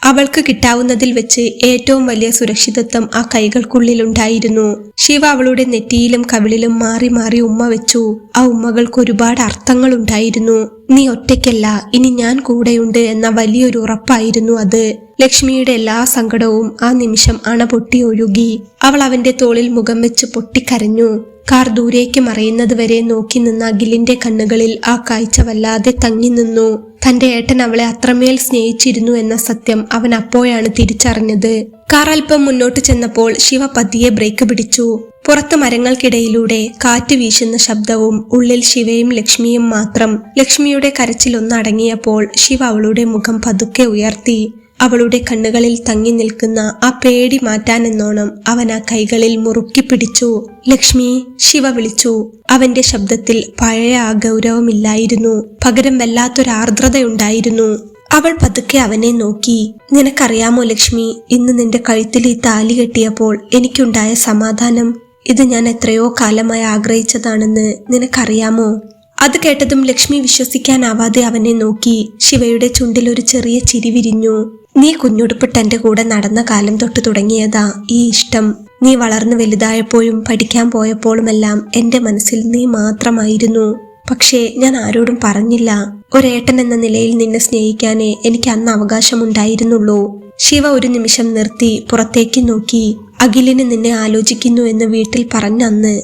അവൾക്ക് കിട്ടാവുന്നതിൽ വെച്ച് ഏറ്റവും വലിയ സുരക്ഷിതത്വം ആ കൈകൾക്കുള്ളിലുണ്ടായിരുന്നു. ശിവ അവളുടെ നെറ്റിയിലും കവിളിലും മാറി മാറി ഉമ്മ വെച്ചു. ആ ഉമ്മകൾക്ക് ഒരുപാട് അർത്ഥങ്ങളുണ്ടായിരുന്നു. നീ ഒറ്റയ്ക്കല്ല, ഇനി ഞാൻ കൂടെയുണ്ട് എന്ന വലിയൊരു ഉറപ്പായിരുന്നു അത്. ലക്ഷ്മിയുടെ എല്ലാ സങ്കടവും ആ നിമിഷം അണ പൊട്ടി ഒഴുകി. അവൾ അവന്റെ തോളിൽ മുഖം വെച്ച് പൊട്ടിക്കരഞ്ഞു. കാർ ദൂരേക്ക് മറയുന്നത് വരെ നോക്കി നിന്ന അഖിലിന്റെ കണ്ണുകളിൽ ആ കാഴ്ച വല്ലാതെ തങ്ങി നിന്നു. തന്റെ ഏട്ടൻ അവളെ അത്രമേൽ സ്നേഹിച്ചിരുന്നു എന്ന സത്യം അവൻ അപ്പോഴാണ് തിരിച്ചറിഞ്ഞത്. കാർ അല്പം മുന്നോട്ട് ചെന്നപ്പോൾ ശിവ പതിയെ ബ്രേക്ക് പിടിച്ചു. പുറത്ത് മരങ്ങൾക്കിടയിലൂടെ കാറ്റ് വീശുന്ന ശബ്ദവും ഉള്ളിൽ ശിവയും ലക്ഷ്മിയും മാത്രം. ലക്ഷ്മിയുടെ കരച്ചിലൊന്നടങ്ങിയപ്പോൾ ശിവ അവളുടെ മുഖം പതുക്കെ ഉയർത്തി. അവളുടെ കണ്ണുകളിൽ തങ്ങി നിൽക്കുന്ന ആ പേടി മാറ്റാനെന്നോണം അവൻ ആ കൈകളിൽ മുറുക്കി പിടിച്ചു. ലക്ഷ്മി, ശിവ വിളിച്ചു. അവന്റെ ശബ്ദത്തിൽ പഴയ ആ ഗൗരവമില്ലായിരുന്നു, പകരം വല്ലാത്തൊരാർദ്രതയുണ്ടായിരുന്നു. അവൾ പതുക്കെ അവനെ നോക്കി. നിനക്കറിയാമോ ലക്ഷ്മി, ഇന്ന് നിന്റെ കഴുത്തിൽ ഈ താലി കെട്ടിയപ്പോൾ എനിക്കുണ്ടായ സമാധാനം, ഇത് ഞാൻ എത്രയോ കാലമായി ആഗ്രഹിച്ചതാണെന്ന് നിനക്കറിയാമോ? അത് കേട്ടതും ലക്ഷ്മി വിശ്വസിക്കാനാവാതെ അവനെ നോക്കി. ശിവയുടെ ചുണ്ടിൽ ഒരു ചെറിയ ചിരി വിരിഞ്ഞു. നീ കുഞ്ഞുടുപ്പിട്ട് എന്റെ കൂടെ നടന്ന കാലം തൊട്ട് തുടങ്ങിയതാ ഈ ഇഷ്ടം. നീ വളർന്നു വലുതായപ്പോഴും പഠിക്കാൻ പോയപ്പോഴുമെല്ലാം എന്റെ മനസ്സിൽ നീ മാത്രമായിരുന്നു. പക്ഷേ ഞാൻ ആരോടും പറഞ്ഞില്ല. ഒരേട്ടൻ എന്ന നിലയിൽ നിന്നെ സ്നേഹിക്കാനേ എനിക്ക് അന്ന് അവകാശമുണ്ടായിരുന്നുള്ളൂ. ശിവ ഒരു നിമിഷം നിർത്തി പുറത്തേക്ക് നോക്കി. അഖിലിന് നിന്നെ ആലോചിക്കുന്നു എന്ന് വീട്ടിൽ പറഞ്ഞന്ന്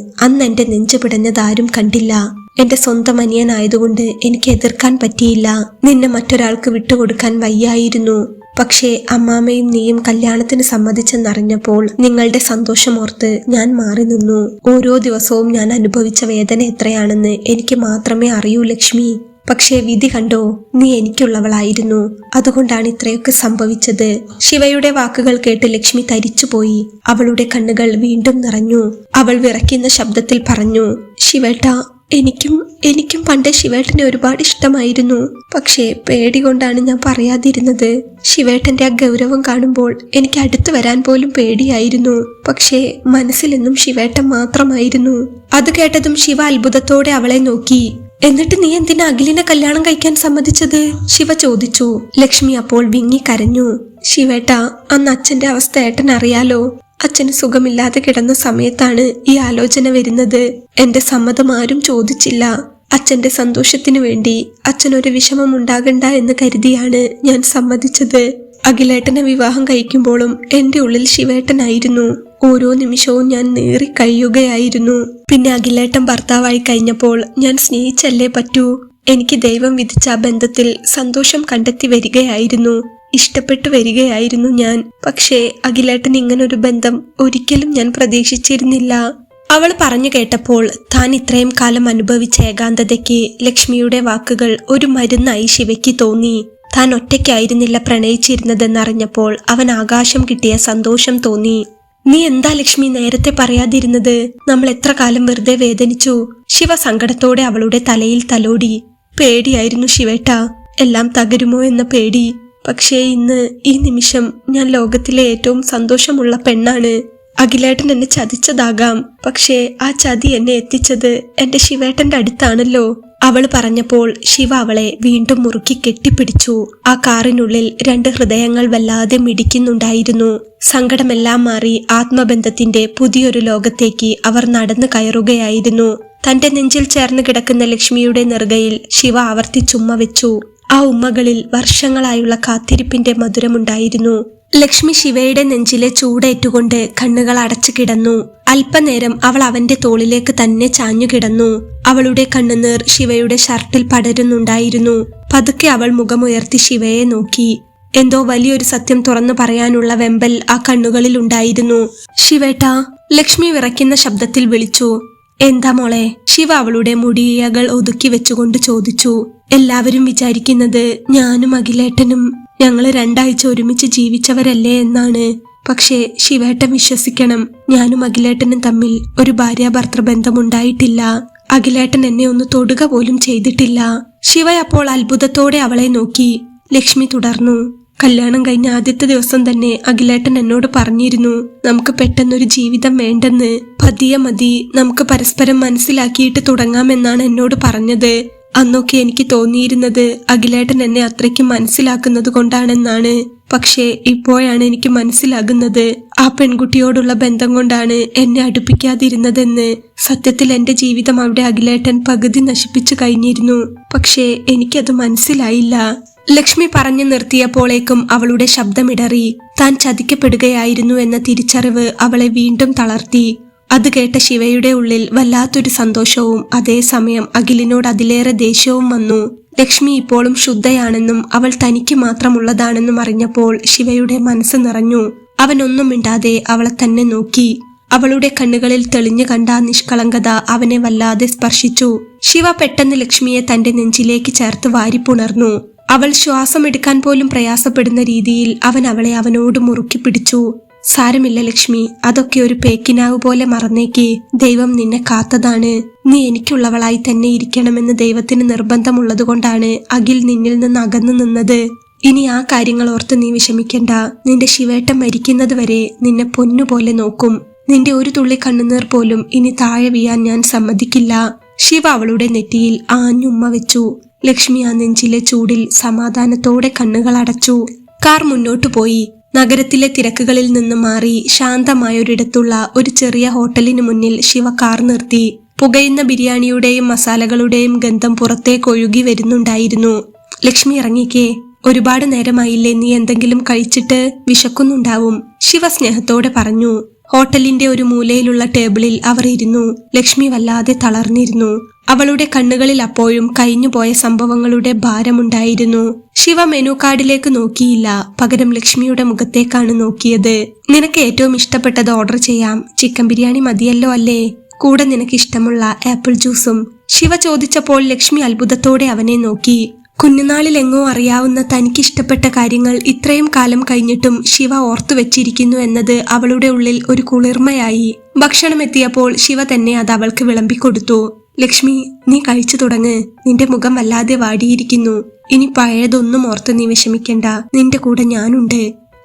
എന്റെ നെഞ്ചു പിടഞ്ഞതാരും കണ്ടില്ല. എന്റെ സ്വന്തം അനിയനായതുകൊണ്ട് എനിക്ക് എതിർക്കാൻ പറ്റിയില്ല. നിന്നെ മറ്റൊരാൾക്ക് വിട്ടുകൊടുക്കാൻ വയ്യായിരുന്നു. പക്ഷേ അമ്മാമ്മയും നീയും കല്യാണത്തിന് സമ്മതിച്ചെന്നറിഞ്ഞപ്പോൾ നിങ്ങളുടെ സന്തോഷമോർത്ത് ഞാൻ മാറി നിന്നു. ഓരോ ദിവസവും ഞാൻ അനുഭവിച്ച വേദന എത്രയാണെന്ന് എനിക്ക് മാത്രമേ അറിയൂ ലക്ഷ്മി. പക്ഷേ വിധി കണ്ടോ, നീ എനിക്കുള്ളവളായിരുന്നു. അതുകൊണ്ടാണ് ഇത്രയൊക്കെ സംഭവിച്ചത്. ശിവയുടെ വാക്കുകൾ കേട്ട് ലക്ഷ്മി തരിച്ചുപോയി. അവളുടെ കണ്ണുകൾ വീണ്ടും നിറഞ്ഞു. അവൾ വിറയ്ക്കുന്ന ശബ്ദത്തിൽ പറഞ്ഞു, ശിവേട്ടാ, എനിക്കും പണ്ട് ശിവേട്ടനെ ഒരുപാട് ഇഷ്ടമായിരുന്നു. പക്ഷേ പേടി കൊണ്ടാണ് ഞാൻ പറയാതിരുന്നത്. ശിവേട്ടന്റെ ആ ഗൗരവം കാണുമ്പോൾ എനിക്ക് അടുത്തു വരാൻ പോലും പേടിയായിരുന്നു. പക്ഷേ മനസ്സിലെന്നും ശിവേട്ടൻ മാത്രമായിരുന്നു. അത് കേട്ടതും ശിവ അത്ഭുതത്തോടെ അവളെ നോക്കി. എന്നിട്ട് നീ എന്തിനാ അഖിലിനെ കല്യാണം കഴിക്കാൻ സമ്മതിച്ചത്? ശിവ ചോദിച്ചു. ലക്ഷ്മി അപ്പോൾ വിങ്ങി കരഞ്ഞു. ശിവേട്ടാ, അന്ന് അച്ഛന്റെ അവസ്ഥ ഏട്ടൻ അറിയാലോ. അച്ഛന് സുഖമില്ലാതെ കിടന്ന സമയത്താണ് ഈ ആലോചന വരുന്നത്. എന്റെ സമ്മതം ആരും ചോദിച്ചില്ല. അച്ഛന്റെ സന്തോഷത്തിനു വേണ്ടി അച്ഛനൊരു വിഷമം ഉണ്ടാകണ്ട എന്ന് കരുതിയാണ് ഞാൻ സമ്മതിച്ചത്. അഖിലേട്ടനെ വിവാഹം കഴിക്കുമ്പോഴും എന്റെ ഉള്ളിൽ ശിവേട്ടനായിരുന്നു. ഓരോ നിമിഷവും ഞാൻ നേറി കഴിയുകയായിരുന്നു. പിന്നെ അഖിലേട്ടൻ ഭർത്താവായി കഴിഞ്ഞപ്പോൾ ഞാൻ സ്നേഹിച്ചല്ലേ പറ്റൂ. എനിക്ക് ദൈവം വിധിച്ച ആ ബന്ധത്തിൽ സന്തോഷം കണ്ടെത്തി വരികയായിരുന്നു. ഇഷ്ടപ്പെട്ടു വരികയായിരുന്നു ഞാൻ. പക്ഷേ അഖിലേട്ടൻ ഇങ്ങനൊരു ബന്ധം ഒരിക്കലും ഞാൻ പ്രതീക്ഷിച്ചിരുന്നില്ല. അവൾ പറഞ്ഞു കേട്ടപ്പോൾ താൻ ഇത്രയും കാലം അനുഭവിച്ച ഏകാന്തതയ്ക്ക് ലക്ഷ്മിയുടെ വാക്കുകൾ ഒരു മരുന്നായി ശിവയ്ക്ക് തോന്നി. താൻ ഒറ്റയ്ക്കായിരുന്നില്ല പ്രണയിച്ചിരുന്നതെന്നറിഞ്ഞപ്പോൾ അവൻ ആകാശം കിട്ടിയ സന്തോഷം തോന്നി. നീ എന്താ ലക്ഷ്മി നേരത്തെ പറയാതിരുന്നത്? നമ്മൾ എത്ര കാലം വെറുതെ വേദനിച്ചു. ശിവ സങ്കടത്തോടെ അവളുടെ തലയിൽ തലോടി. പേടിയായിരുന്നു ശിവേട്ടാ, എല്ലാം തകരുമോ എന്ന പേടി. പക്ഷേ ഇന്ന് ഈ നിമിഷം ഞാൻ ലോകത്തിലെ ഏറ്റവും സന്തോഷമുള്ള പെണ്ണാണ്. അഖിലേട്ടൻ എന്നെ ചതിച്ചതാകാം, പക്ഷേ ആ ചതി എന്നെ എത്തിച്ചത് എന്റെ ശിവേട്ടന്റെ അടുത്താണല്ലോ. അവൾ പറഞ്ഞപ്പോൾ ശിവ അവളെ വീണ്ടും മുറുക്കി കെട്ടിപ്പിടിച്ചു. ആ കാറിനുള്ളിൽ രണ്ട് ഹൃദയങ്ങൾ വല്ലാതെ മിടിക്കുന്നുണ്ടായിരുന്നു. സങ്കടമെല്ലാം മാറി ആത്മബന്ധത്തിന്റെ പുതിയൊരു ലോകത്തേക്ക് അവർ നടന്നു കയറുകയായിരുന്നു. തന്റെ നെഞ്ചിൽ ചേർന്ന് കിടക്കുന്ന ലക്ഷ്മിയുടെ നെറുകയിൽ ശിവ ആവർത്തിച്ചുമ്മ വെച്ചു. ആ ഉമ്മകളിൽ വർഷങ്ങളായുള്ള കാത്തിരിപ്പിന്റെ മധുരമുണ്ടായിരുന്നു. ലക്ഷ്മി ശിവയുടെ നെഞ്ചിലെ ചൂടേറ്റുകൊണ്ട് കണ്ണുകൾ അടച്ചു കിടന്നു. അല്പനേരം അവൾ അവന്റെ തോളിലേക്ക് തന്നെ ചാഞ്ഞു കിടന്നു. അവളുടെ കണ്ണുനീർ ശിവയുടെ ഷർട്ടിൽ പടരുന്നുണ്ടായിരുന്നു. പതുക്കെ അവൾ മുഖമുയർത്തി ശിവയെ നോക്കി. എന്തോ വലിയൊരു സത്യം തുറന്നു പറയാനുള്ള വെമ്പൽ ആ കണ്ണുകളിൽ ഉണ്ടായിരുന്നു. ശിവേട്ടാ, ലക്ഷ്മി വിറയ്ക്കുന്ന ശബ്ദത്തിൽ വിളിച്ചു. എന്താ മോളെ? ശിവ അവളുടെ മുടിയകൾ ഒതുക്കി വെച്ചുകൊണ്ട് ചോദിച്ചു. എല്ലാവരും വിചാരിക്കുന്നത് ഞാനും അഖിലേട്ടനും ഞങ്ങള് 2 ആഴ്ച ഒരുമിച്ച് ജീവിച്ചവരല്ലേ എന്നാണ്. പക്ഷേ ശിവേട്ടൻ വിശ്വസിക്കണം, ഞാനും അഖിലേട്ടനും തമ്മിൽ ഒരു ഭാര്യാഭർത്തൃ ബന്ധമുണ്ടായിട്ടില്ല. അഖിലേട്ടൻ എന്നെ ഒന്ന് തൊടുക പോലും ചെയ്തിട്ടില്ല. ശിവ അപ്പോൾ അത്ഭുതത്തോടെ അവളെ നോക്കി. ലക്ഷ്മി തുടർന്നു. കല്യാണം കഴിഞ്ഞ ആദ്യത്തെ ദിവസം തന്നെ അഖിലേട്ടൻ എന്നോട് പറഞ്ഞിരുന്നു, നമുക്ക് പെട്ടെന്നൊരു ജീവിതം വേണ്ടെന്ന്. പതിയെ മതി, നമുക്ക് പരസ്പരം മനസ്സിലാക്കിയിട്ട് തുടങ്ങാമെന്നാണ് എന്നോട് പറഞ്ഞത്. അന്നൊക്കെ എനിക്ക് തോന്നിയിരുന്നത് അഖിലേട്ടൻ എന്നെ അത്രയ്ക്ക് മനസ്സിലാക്കുന്നത് കൊണ്ടാണെന്നാണ്. പക്ഷേ ഇപ്പോഴാണ് എനിക്ക് മനസ്സിലാകുന്നത് ആ പെൺകുട്ടിയോടുള്ള ബന്ധം കൊണ്ടാണ് എന്നെ അടുപ്പിക്കാതിരുന്നതെന്ന്. സത്യത്തിൽ എന്റെ ജീവിതം അവിടെ അഖിലേട്ടൻ പകുതി നശിപ്പിച്ചു കഴിഞ്ഞിരുന്നു. പക്ഷേ എനിക്കത് മനസ്സിലായില്ല. ലക്ഷ്മി പറഞ്ഞു നിർത്തിയപ്പോഴേക്കും അവളുടെ ശബ്ദമിടറി. താൻ ചതിക്കപ്പെടുകയായിരുന്നു എന്ന തിരിച്ചറിവ് അവളെ വീണ്ടും തളർത്തി. അത് കേട്ട ശിവയുടെ ഉള്ളിൽ വല്ലാത്തൊരു സന്തോഷവും അതേസമയം അഖിലിനോട് അതിലേറെ ദേഷ്യവും വന്നു. ലക്ഷ്മി ഇപ്പോഴും ശുദ്ധയാണെന്നും അവൾ തനിക്ക് മാത്രമുള്ളതാണെന്നും അറിഞ്ഞപ്പോൾ ശിവയുടെ മനസ്സ് നിറഞ്ഞു. അവനൊന്നും മിണ്ടാതെ അവളെ തന്നെ നോക്കി. അവളുടെ കണ്ണുകളിൽ തെളിഞ്ഞു കണ്ട നിഷ്കളങ്കത അവനെ വല്ലാതെ സ്പർശിച്ചു. ശിവ പെട്ടെന്ന് ലക്ഷ്മിയെ തന്റെ നെഞ്ചിലേക്ക് ചേർത്ത് വാരിപ്പുണർന്നു. അവൾ ശ്വാസമെടുക്കാൻ പോലും പ്രയാസപ്പെടുന്ന രീതിയിൽ അവൻ അവളെ അവനോട് മുറുക്കി പിടിച്ചു. സാരമില്ല ലക്ഷ്മി, അതൊക്കെ ഒരു പേക്കിനാവ് പോലെ മറന്നേക്ക്. ദൈവം നിന്നെ കാത്തതാണ്. നീ എനിക്കുള്ളവളായി തന്നെ ഇരിക്കണമെന്ന് ദൈവത്തിന് നിർബന്ധമുള്ളതുകൊണ്ടാണ് അഖിൽ നിന്നിൽ നിന്ന് അകന്നു നിന്നത്. ഇനി ആ കാര്യങ്ങൾ ഓർത്ത് നീ വിഷമിക്കണ്ട. നിന്റെ ശിവേട്ടൻ മരിക്കുന്നത് വരെ നിന്നെ പൊന്നുപോലെ നോക്കും. നിന്റെ ഒരു തുള്ളി കണ്ണുനീർ പോലും ഇനി താഴെ വീഴാൻ ഞാൻ സമ്മതിക്കില്ല. ശിവ അവളുടെ നെറ്റിയിൽ ആഞ്ഞുമ്മ വെച്ചു. ലക്ഷ്മി ആ നെഞ്ചിലെ ചൂടിൽ സമാധാനത്തോടെ കണ്ണുകൾ അടച്ചു. കാർ മുന്നോട്ടു പോയി. നഗരത്തിലെ തിരക്കുകളിൽ നിന്ന് മാറി ശാന്തമായൊരിടത്തുള്ള ഒരു ചെറിയ ഹോട്ടലിന് മുന്നിൽ ശിവ കാർ നിർത്തി. പുകയുന്ന ബിരിയാണിയുടെയും മസാലകളുടെയും ഗന്ധം പുറത്തേക്ക് ഒഴുകി വരുന്നുണ്ടായിരുന്നു. ലക്ഷ്മി ഇറങ്ങിക്കേ, ഒരുപാട് നേരമായില്ലേ നീ എന്തെങ്കിലും കഴിച്ചിട്ട്? വിശക്കുന്നുണ്ടാവും, ശിവ സ്നേഹത്തോടെ പറഞ്ഞു. ഹോട്ടലിന്റെ ഒരു മൂലയിലുള്ള ടേബിളിൽ അവർ ഇരുന്നു. ലക്ഷ്മി വല്ലാതെ തളർന്നിരുന്നു. അവളുടെ കണ്ണുകളിൽ അപ്പോഴും കഴിഞ്ഞുപോയ സംഭവങ്ങളുടെ ഭാരമുണ്ടായിരുന്നു. ശിവ മെനു കാർഡിലേക്ക് നോക്കിയില്ല, പകരം ലക്ഷ്മിയുടെ മുഖത്തേക്കാണ് നോക്കിയത്. നിനക്ക് ഏറ്റവും ഇഷ്ടപ്പെട്ടത് ഓർഡർ ചെയ്യാം. ചിക്കൻ ബിരിയാണി മതിയല്ലോ അല്ലേ? കൂടെ നിനക്ക് ഇഷ്ടമുള്ള ആപ്പിൾ ജ്യൂസും, ശിവ ചോദിച്ചപ്പോൾ ലക്ഷ്മി അത്ഭുതത്തോടെ അവനെ നോക്കി. കുഞ്ഞുനാളിലെങ്ങോ അറിയാവുന്ന തനിക്കിഷ്ടപ്പെട്ട കാര്യങ്ങൾ ഇത്രയും കാലം കഴിഞ്ഞിട്ടും ശിവ ഓർത്തു വെച്ചിരിക്കുന്നു എന്നത് അവളുടെ ഉള്ളിൽ ഒരു കുളിർമയായി. ഭക്ഷണം എത്തിയപ്പോൾ ശിവ തന്നെ അത് അവൾക്ക് വിളമ്പിക്കൊടുത്തു. ലക്ഷ്മി, നീ കഴിച്ചു തുടങ്ങ്. നിന്റെ മുഖം വല്ലാതെ വാടിയിരിക്കുന്നു. ഇനി പഴയതൊന്നും ഓർത്ത് നീ വിഷമിക്കണ്ട. നിന്റെ കൂടെ ഞാനുണ്ട്.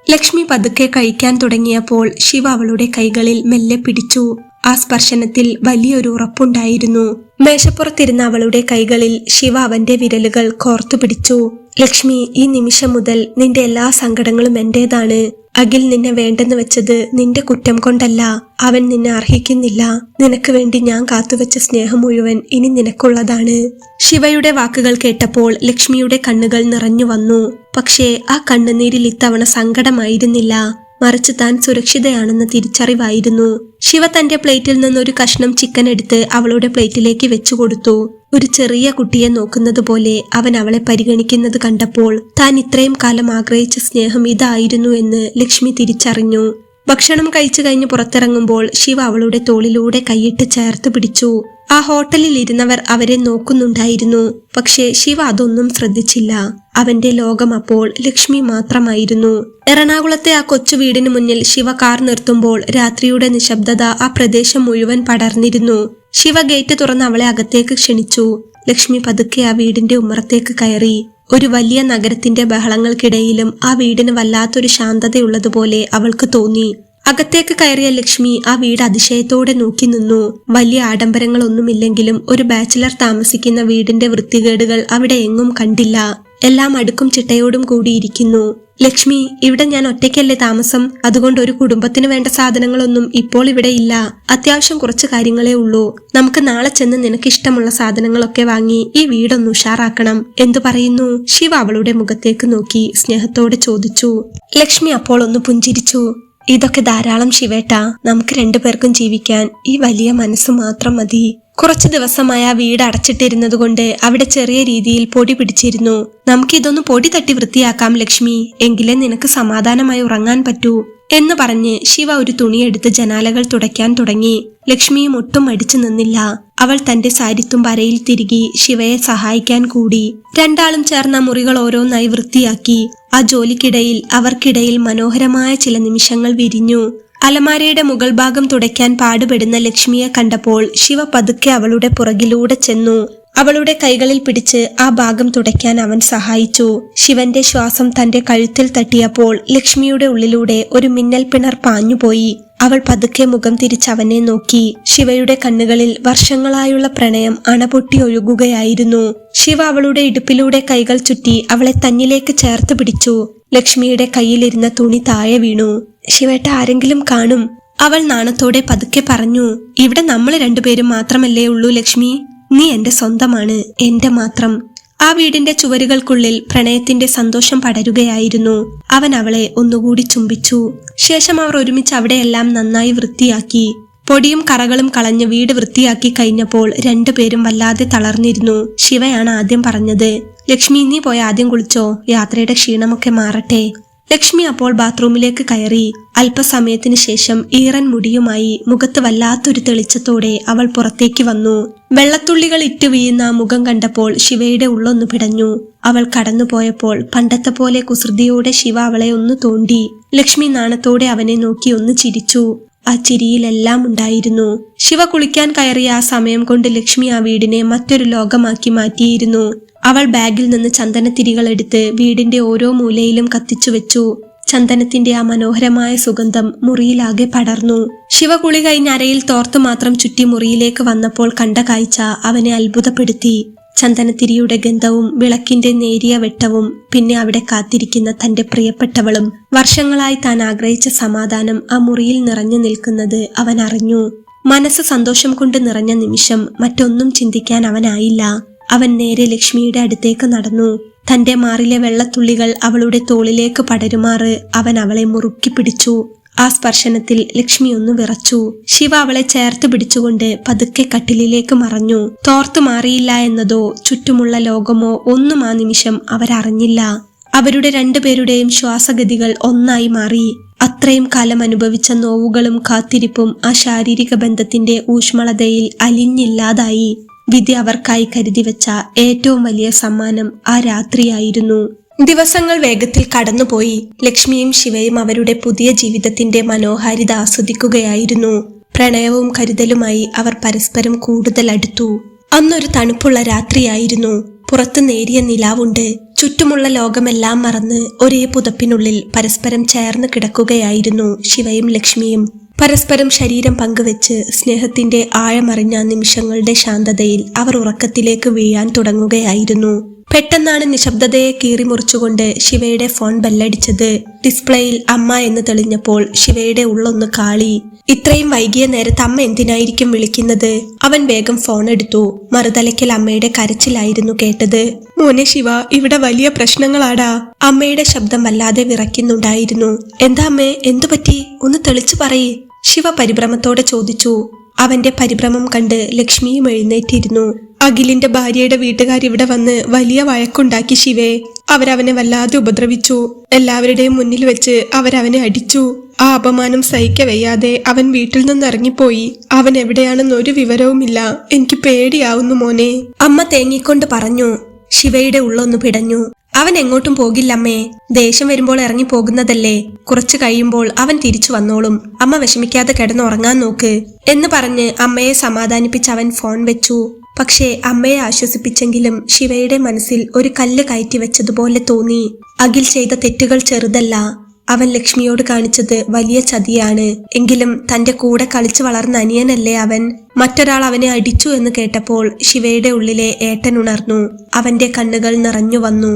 ലക്ഷ്മി പതുക്കെ കഴിക്കാൻ തുടങ്ങിയപ്പോൾ ശിവ അവളുടെ കൈകളിൽ മെല്ലെ പിടിച്ചു. ആ സ്പർശനത്തിൽ വലിയൊരു ഉറപ്പുണ്ടായിരുന്നു. മേശപ്പുറത്തിരുന്ന അവളുടെ കൈകളിൽ ശിവ അവന്റെ വിരലുകൾ കോർത്തു പിടിച്ചു. ലക്ഷ്മി, ഈ നിമിഷം മുതൽ നിന്റെ എല്ലാ സങ്കടങ്ങളും എന്റേതാണ്. അഖിൽ നിന്നെ വേണ്ടെന്ന് വെച്ചത് നിന്റെ കുറ്റം കൊണ്ടല്ല. അവൻ നിന്നെ അർഹിക്കുന്നില്ല. നിനക്ക് വേണ്ടി ഞാൻ കാത്തുവെച്ച സ്നേഹം മുഴുവൻ ഇനി നിനക്കുള്ളതാണ്. ശിവയുടെ വാക്കുകൾ കേട്ടപ്പോൾ ലക്ഷ്മിയുടെ കണ്ണുകൾ നിറഞ്ഞു വന്നു. പക്ഷേ ആ കണ്ണുനീരിൽ ഇത്തവണ സങ്കടമായിരുന്നില്ല, മറിച്ച് താൻ സുരക്ഷിതയാണെന്ന തിരിച്ചറിവായിരുന്നു. ശിവ തന്റെ പ്ലേറ്റിൽ നിന്നൊരു കഷ്ണം ചിക്കൻ എടുത്ത് അവളുടെ പ്ലേറ്റിലേക്ക് വെച്ചു കൊടുത്തു. ഒരു ചെറിയ കുട്ടിയെ നോക്കുന്നത് പോലെ അവൻ അവളെ പരിഗണിക്കുന്നത് കണ്ടപ്പോൾ താൻ ഇത്രയും കാലം ആഗ്രഹിച്ച സ്നേഹം ഇതായിരുന്നു എന്ന് ലക്ഷ്മി തിരിച്ചറിഞ്ഞു. ഭക്ഷണം കഴിച്ചു കഴിഞ്ഞ് പുറത്തിറങ്ങുമ്പോൾ ശിവ അവളുടെ തോളിലൂടെ കൈയിട്ട് ചേർത്ത് പിടിച്ചു. ആ ഹോട്ടലിൽ ഇരുന്നവർ അവരെ നോക്കുന്നുണ്ടായിരുന്നു. പക്ഷേ ശിവ അതൊന്നും ശ്രദ്ധിച്ചില്ല. അവന്റെ ലോകം അപ്പോൾ ലക്ഷ്മി മാത്രമായിരുന്നു. എറണാകുളത്തെ ആ കൊച്ചു വീടിന് മുന്നിൽ ശിവ കാർ നിർത്തുമ്പോൾ രാത്രിയുടെ നിശബ്ദത ആ പ്രദേശം മുഴുവൻ പടർന്നിരുന്നു. ശിവ ഗേറ്റ് തുറന്ന് അവളെ അകത്തേക്ക് ക്ഷണിച്ചു. ലക്ഷ്മി പതുക്കെ ആ വീടിന്റെ ഉമ്മറത്തേക്ക് കയറി. ഒരു വലിയ നഗരത്തിന്റെ ബഹളങ്ങൾക്കിടയിലും ആ വീടിന് വല്ലാത്തൊരു ശാന്തതയുള്ളതുപോലെ അവൾക്ക് തോന്നി. അകത്തേക്ക് കയറിയ ലക്ഷ്മി ആ വീട് അതിശയത്തോടെ നോക്കി നിന്നു. വലിയ ആഡംബരങ്ങളൊന്നുമില്ലെങ്കിലും ഒരു ബാച്ചിലർ താമസിക്കുന്ന വീടിന്റെ വൃത്തികേടുകൾ അവിടെ എങ്ങും കണ്ടില്ല. എല്ലാം അടുക്കും ചിട്ടയോടും കൂടിയിരിക്കുന്നു. ലക്ഷ്മി, ഇവിടെ ഞാൻ ഒറ്റയ്ക്കല്ലേ താമസം. അതുകൊണ്ട് ഒരു കുടുംബത്തിന് വേണ്ട സാധനങ്ങളൊന്നും ഇപ്പോൾ ഇവിടെ ഇല്ല. അത്യാവശ്യം കുറച്ച് കാര്യങ്ങളേ ഉള്ളൂ. നമുക്ക് നാളെ ചെന്ന് നിനക്കിഷ്ടമുള്ള സാധനങ്ങളൊക്കെ വാങ്ങി ഈ വീടൊന്ന് ഉഷാറാക്കണം. എന്തു പറയുന്നു? ശിവ അവളുടെ മുഖത്തേക്ക് നോക്കി സ്നേഹത്തോടെ ചോദിച്ചു. ലക്ഷ്മി അപ്പോൾ ഒന്ന് പുഞ്ചിരിച്ചു. ഇതൊക്കെ ധാരാളം ശിവേട്ടാ. നമുക്ക് രണ്ടുപേർക്കും ജീവിക്കാൻ ഈ വലിയ മനസ്സ് മാത്രം മതി. കുറച്ചു ദിവസമായ വീട് അടച്ചിട്ടിരുന്നത് കൊണ്ട് അവിടെ ചെറിയ രീതിയിൽ പൊടി പിടിച്ചിരുന്നു. നമുക്കിതൊന്ന് പൊടി തട്ടി വൃത്തിയാക്കാം ലക്ഷ്മി. എങ്കിലേ നിനക്ക് സമാധാനമായി ഉറങ്ങാൻ പറ്റൂ എന്ന് പറഞ്ഞ് ശിവ ഒരു തുണിയെടുത്ത് ജനാലകൾ തുടയ്ക്കാൻ തുടങ്ങി. ലക്ഷ്മിയും ഒട്ടും മടിച്ചു നിന്നില്ല. അവൾ തന്റെ സാരിത്തും അരയിൽ തിരികെ ശിവയെ സഹായിക്കാൻ കൂടി. രണ്ടാളും ചേർന്ന മുറികൾ ഓരോന്നായി വൃത്തിയാക്കി. ആ ജോലിക്കിടയിൽ അവർക്കിടയിൽ മനോഹരമായ ചില നിമിഷങ്ങൾ വിരിഞ്ഞു. അലമാരയുടെ മുകൾ ഭാഗം തുടയ്ക്കാൻ പാടുപെടുന്ന ലക്ഷ്മിയെ കണ്ടപ്പോൾ ശിവ പതുക്കെ അവളുടെ പുറകിലൂടെ ചെന്നു. അവളുടെ കൈകളിൽ പിടിച്ച് ആ ഭാഗം തുടയ്ക്കാൻ അവൻ സഹായിച്ചു. ശിവന്റെ ശ്വാസം തന്റെ കഴുത്തിൽ തട്ടിയപ്പോൾ ലക്ഷ്മിയുടെ ഉള്ളിലൂടെ ഒരു മിന്നൽ പിണർ പാഞ്ഞുപോയി. അവൾ പതുക്കെ മുഖം തിരിച്ചവനെ നോക്കി. ശിവയുടെ കണ്ണുകളിൽ വർഷങ്ങളായുള്ള പ്രണയം അണപൊട്ടി ഒഴുകുകയായിരുന്നു. ശിവ അവളുടെ ഇടുപ്പിലൂടെ കൈകൾ ചുറ്റി അവളെ തന്നിലേക്ക് ചേർത്ത് പിടിച്ചു. ലക്ഷ്മിയുടെ കയ്യിലിരുന്ന തുണി താഴെ വീണു. ശിവേട്ട, ആരെങ്കിലും കാണും, അവൾ നാണത്തോടെ പതുക്കെ പറഞ്ഞു. ഇവിടെ നമ്മൾ രണ്ടുപേരും മാത്രമല്ലേ ഉള്ളൂ ലക്ഷ്മി. നീ എന്റെ സ്വന്തമാണ്, എന്റെ മാത്രം. ആ വീടിന്റെ ചുവരുകൾക്കുള്ളിൽ പ്രണയത്തിന്റെ സന്തോഷം പടരുകയായിരുന്നു. അവൻ അവളെ ഒന്നുകൂടി ചുംബിച്ചു. ശേഷം അവർ ഒരുമിച്ച് അവിടെയെല്ലാം നന്നായി വൃത്തിയാക്കി. പൊടിയും കറകളും കളഞ്ഞ് വീട് വൃത്തിയാക്കി കഴിഞ്ഞപ്പോൾ രണ്ടുപേരും വല്ലാതെ തളർന്നിരുന്നു. ശിവയാണ് ആദ്യം പറഞ്ഞത്, ലക്ഷ്മി നീ പോയി ആദ്യം കുളിച്ചോ, യാത്രയുടെ ക്ഷീണമൊക്കെ മാറട്ടെ. ലക്ഷ്മി അപ്പോൾ ബാത്റൂമിലേക്ക് കയറി. അല്പസമയത്തിന് ശേഷം ഈറൻ മുടിയുമായി മുഖത്ത് വല്ലാത്തൊരു തെളിച്ചത്തോടെ അവൾ പുറത്തേക്ക് വന്നു. വെള്ളത്തുള്ളികൾ ഇറ്റു വീഴുന്ന മുഖം കണ്ടപ്പോൾ ശിവയുടെ ഉള്ളൊന്നു പിടഞ്ഞു. അവൾ കടന്നുപോയപ്പോൾ പണ്ടത്തെ പോലെ കുസൃതിയോടെ ശിവ അവളെ ഒന്ന് തോണ്ടി. ലക്ഷ്മി നാണത്തോടെ അവനെ നോക്കി ഒന്ന് ചിരിച്ചു. ആ ചിരിയിലെല്ലാം ഉണ്ടായിരുന്നു. ശിവ കുളിക്കാൻ കയറിയ ആ സമയം കൊണ്ട് ലക്ഷ്മി ആ വീടിനെ മറ്റൊരു ലോകമാക്കി മാറ്റിയിരുന്നു. അവൾ ബാഗിൽ നിന്ന് ചന്ദനത്തിരികൾ എടുത്ത് വീടിന്റെ ഓരോ മൂലയിലും കത്തിച്ചു വെച്ചു. ചന്ദനത്തിന്റെ ആ മനോഹരമായ സുഗന്ധം മുറിയിലാകെ പടർന്നു. ശിവ കുളി കഴിഞ്ഞ് അരയിൽ തോർത്തു മാത്രം ചുറ്റി മുറിയിലേക്ക് വന്നപ്പോൾ കണ്ട കാഴ്ച അവനെ അത്ഭുതപ്പെടുത്തി. ചന്ദനത്തിരിയുടെ ഗന്ധവും വിളക്കിന്റെ നേരിയ വെട്ടവും പിന്നെ അവിടെ കാത്തിരിക്കുന്ന തന്റെ പ്രിയപ്പെട്ടവളും വർഷങ്ങളായി താൻ ആഗ്രഹിച്ച സമാധാനം ആ മുറിയിൽ നിറഞ്ഞു നിൽക്കുന്നത് അവൻ അറിഞ്ഞു. മനസ്സ് സന്തോഷം കൊണ്ട് നിറഞ്ഞ നിമിഷം മറ്റൊന്നും ചിന്തിക്കാൻ അവനായില്ല. അവൻ നേരെ ലക്ഷ്മിയുടെ അടുത്തേക്ക് നടന്നു. തന്റെ മാറിലെ വെള്ളത്തുള്ളികൾ അവളുടെ തോളിലേക്ക് പടരുമാറ് അവൻ അവളെ മുറുക്കി പിടിച്ചു. ആ സ്പർശനത്തിൽ ലക്ഷ്മി ഒന്ന് വിറച്ചു. ശിവ അവളെ ചേർത്ത് പിടിച്ചുകൊണ്ട് പതുക്കെ കട്ടിലിലേക്ക് മറഞ്ഞു. തോർത്തു മാറിയില്ല എന്നതോ ചുറ്റുമുള്ള ലോകമോ ഒന്നും ആ നിമിഷം അവരറിഞ്ഞില്ല. അവരുടെ രണ്ടുപേരുടെയും ശ്വാസഗതികൾ ഒന്നായി മാറി. അത്രയും കാലം അനുഭവിച്ച നോവുകളും കാത്തിരിപ്പും ആ ശാരീരിക ബന്ധത്തിന്റെ ഊഷ്മളതയിൽ അലിഞ്ഞില്ലാതായി. വിധി അവർക്കായി കരുതി വെച്ച ഏറ്റവും വലിയ സമ്മാനം ആ രാത്രിയായിരുന്നു. ദിവസങ്ങൾ വേഗത്തിൽ കടന്നുപോയി. ലക്ഷ്മിയും ശിവയും അവരുടെ പുതിയ ജീവിതത്തിന്റെ മനോഹാരിത ആസ്വദിക്കുകയായിരുന്നു. പ്രണയവും കരുതലുമായി അവർ പരസ്പരം കൂടുതൽ അടുത്തു. അന്നൊരു തണുപ്പുള്ള രാത്രിയായിരുന്നു. പുറത്ത് നേരിയ നിലാവുണ്ട്. ചുറ്റുമുള്ള ലോകമെല്ലാം മറന്ന് ഒരേ പുതപ്പിനുള്ളിൽ പരസ്പരം ചേർന്ന് കിടക്കുകയായിരുന്നു ശിവയും ലക്ഷ്മിയും. പരസ്പരം ശരീരം പങ്കുവെച്ച് സ്നേഹത്തിന്റെ ആഴമറിഞ്ഞ നിമിഷങ്ങളുടെ ശാന്തതയിൽ അവർ ഉറക്കത്തിലേക്ക് വീഴാൻ തുടങ്ങുകയായിരുന്നു. പെട്ടെന്നാണ് നിശബ്ദതയെ കീറിമുറിച്ചുകൊണ്ട് ശിവയുടെ ഫോൺ ബെല്ലടിച്ചത്. ഡിസ്പ്ലേയിൽ അമ്മ എന്ന് തെളിഞ്ഞപ്പോൾ ശിവയുടെ ഉള്ളൊന്ന് കാളി. ഇത്രയും വൈകിയ നേരത്ത് അമ്മ എന്തിനായിരിക്കും വിളിക്കുന്നത്? അവൻ വേഗം ഫോൺ എടുത്തു. മറുതലയ്ക്കൽ അമ്മയുടെ കരച്ചിലായിരുന്നു കേട്ടത്. മോനെ ശിവ, ഇവിടെ വലിയ പ്രശ്നങ്ങളാടാ. അമ്മയുടെ ശബ്ദം വല്ലാതെ വിറയ്ക്കുന്നുണ്ടായിരുന്നു. എന്താ അമ്മേ, എന്തു പറ്റി? ഒന്ന് തെളിച്ചു പറയ്. ശിവ പരിഭ്രമത്തോടെ ചോദിച്ചു. അവന്റെ പരിഭ്രമം കണ്ട് ലക്ഷ്മിയും എഴുന്നേറ്റിരുന്നു. അഖിലിന്റെ ഭാര്യയുടെ വീട്ടുകാരിവിടെ വന്ന് വലിയ വഴക്കുണ്ടാക്കി ശിവേ. അവരവനെ വല്ലാതെ ഉപദ്രവിച്ചു. എല്ലാവരുടെയും മുന്നിൽ വെച്ച് അവരവനെ അടിച്ചു. ആ അപമാനം സഹിക്കവയ്യാതെ അവൻ വീട്ടിൽ നിന്ന് ഇറങ്ങിപ്പോയി. അവൻ എവിടെയാണെന്ന് ഒരു വിവരവുമില്ല. എനിക്ക് പേടിയാവുന്നു മോനെ, അമ്മ തേങ്ങിക്കൊണ്ട് പറഞ്ഞു. ശിവയുടെ ഉള്ളൊന്നു പിടഞ്ഞു. അവൻ എങ്ങോട്ടും പോകില്ലമ്മേ. ദേഷ്യം വരുമ്പോൾ ഇറങ്ങി പോകുന്നതല്ലേ. കുറച്ചു കഴിയുമ്പോൾ അവൻ തിരിച്ചു വന്നോളും. അമ്മ വിഷമിക്കാതെ കിടന്നുറങ്ങാൻ നോക്ക് എന്ന് പറഞ്ഞ് അമ്മയെ സമാധാനിപ്പിച്ച് അവൻ ഫോൺ വെച്ചു. പക്ഷേ അമ്മയെ ആശ്വസിപ്പിച്ചെങ്കിലും ശിവയുടെ മനസ്സിൽ ഒരു കല്ല് കയറ്റി വെച്ചതുപോലെ തോന്നി. അഖിൽ ചെയ്ത തെറ്റുകൾ ചെറുതല്ല. അവൻ ലക്ഷ്മിയോട് കാണിച്ചത് വലിയ ചതിയാണ്. എങ്കിലും തന്റെ കൂടെ കളിച്ചു വളർന്ന അനിയനല്ലേ അവൻ. മറ്റൊരാൾ അവനെ അടിച്ചു എന്ന് കേട്ടപ്പോൾ ശിവയുടെ ഉള്ളിലെ ഏട്ടൻ ഉണർന്നു. അവന്റെ കണ്ണുകൾ നിറഞ്ഞു വന്നു.